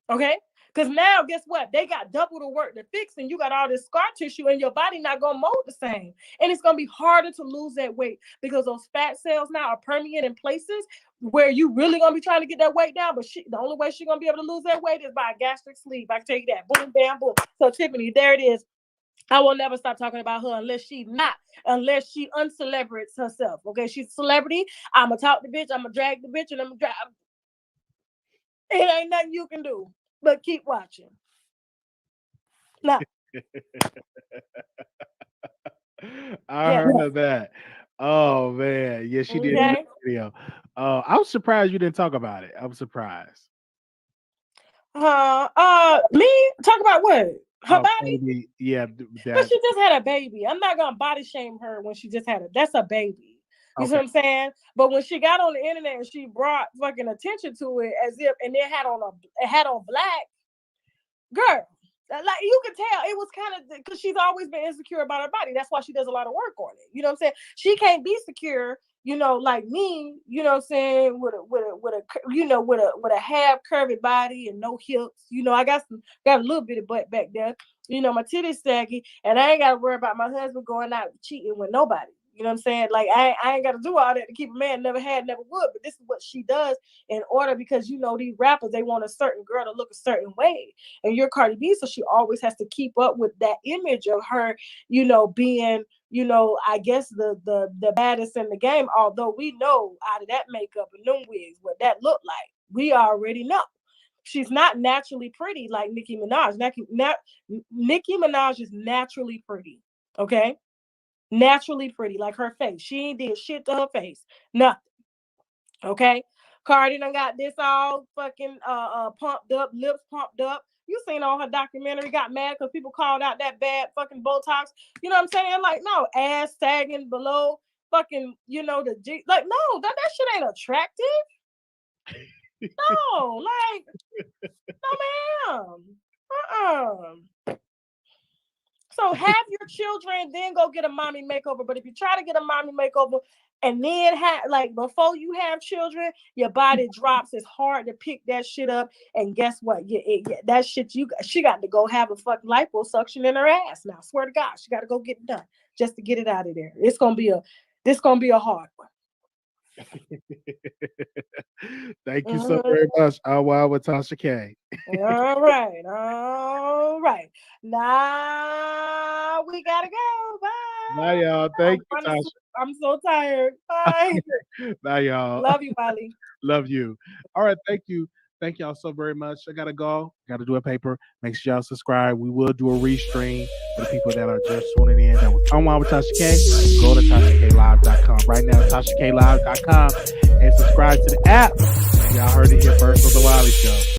Okay? Because now, guess what? They got double the work to fix, and you got all this scar tissue, and your body not gonna mold the same. And it's gonna be harder to lose that weight because those fat cells now are permeating in places where you really gonna be trying to get that weight down. But the only way she's gonna be able to lose that weight is by a gastric sleeve. I can tell you that. Boom, bam, boom. So Tiffany, there it is. I will never stop talking about her unless she uncelebrates herself. Okay, she's a celebrity. I'm gonna talk the bitch. I'm gonna drag the bitch, and I'm gonna drag. It ain't nothing you can do but keep watching. No. I heard that. Oh man, yeah, she did in the video. I was surprised you didn't talk about it. I'm surprised. Me talk about what? Her body? Baby. Yeah, but she just had a baby. I'm not gonna body shame her when she just had that's a baby. You see what I'm saying? But when she got on the internet and she brought fucking attention to it as if, and it had on black, girl, like you could tell it was kind of because she's always been insecure about her body. That's why she does a lot of work on it. You know what I'm saying? She can't be secure, you know, like me. You know what I'm saying? With a half curvy body and no hips. You know, I got a little bit of butt back there. You know, my titties saggy, and I ain't got to worry about my husband going out cheating with nobody. You know what I'm saying? Like, I ain't got to do all that to keep a man. Never had, never would. But this is what she does in order because, you know, these rappers, they want a certain girl to look a certain way. And you're Cardi B, so she always has to keep up with that image of her, you know, being, you know, I guess the baddest in the game. Although we know out of that makeup and them wigs what that looked like. We already know. She's not naturally pretty like Nicki Minaj. Nicki Minaj is naturally pretty, okay? Naturally pretty, like her face. She ain't did shit to her face. Nothing. Okay? Cardi done got this all fucking pumped up, lips pumped up. You seen on her documentary, got mad because people called out that bad fucking Botox. You know what I'm saying? Like, no, ass sagging below fucking, you know, the G. Like, no, that shit ain't attractive. No, like, no, ma'am. So have your children, then go get a mommy makeover. But if you try to get a mommy makeover and then before you have children, your body drops. It's hard to pick that shit up. And guess what? That shit she got to go have a fucking liposuction in her ass. Now, swear to God, she got to go get it done just to get it out of there. This gonna be a hard one. Thank you so very much. Wow with Tasha K. All right. Now we gotta go. Bye. Bye, y'all. Thank you, Tasha. I'm so tired. Bye. Bye, y'all. Love you, Wiley. Love you. All right, thank you. Thank y'all so very much. I gotta go. Gotta do a paper. Make sure y'all subscribe. We will do a restream for the people that are just tuning in. That was On Wild with Tasha K. Go to TashaKLive.com right now. TashaKLive.com and subscribe to the app. Y'all heard it here first on the Wiley Show.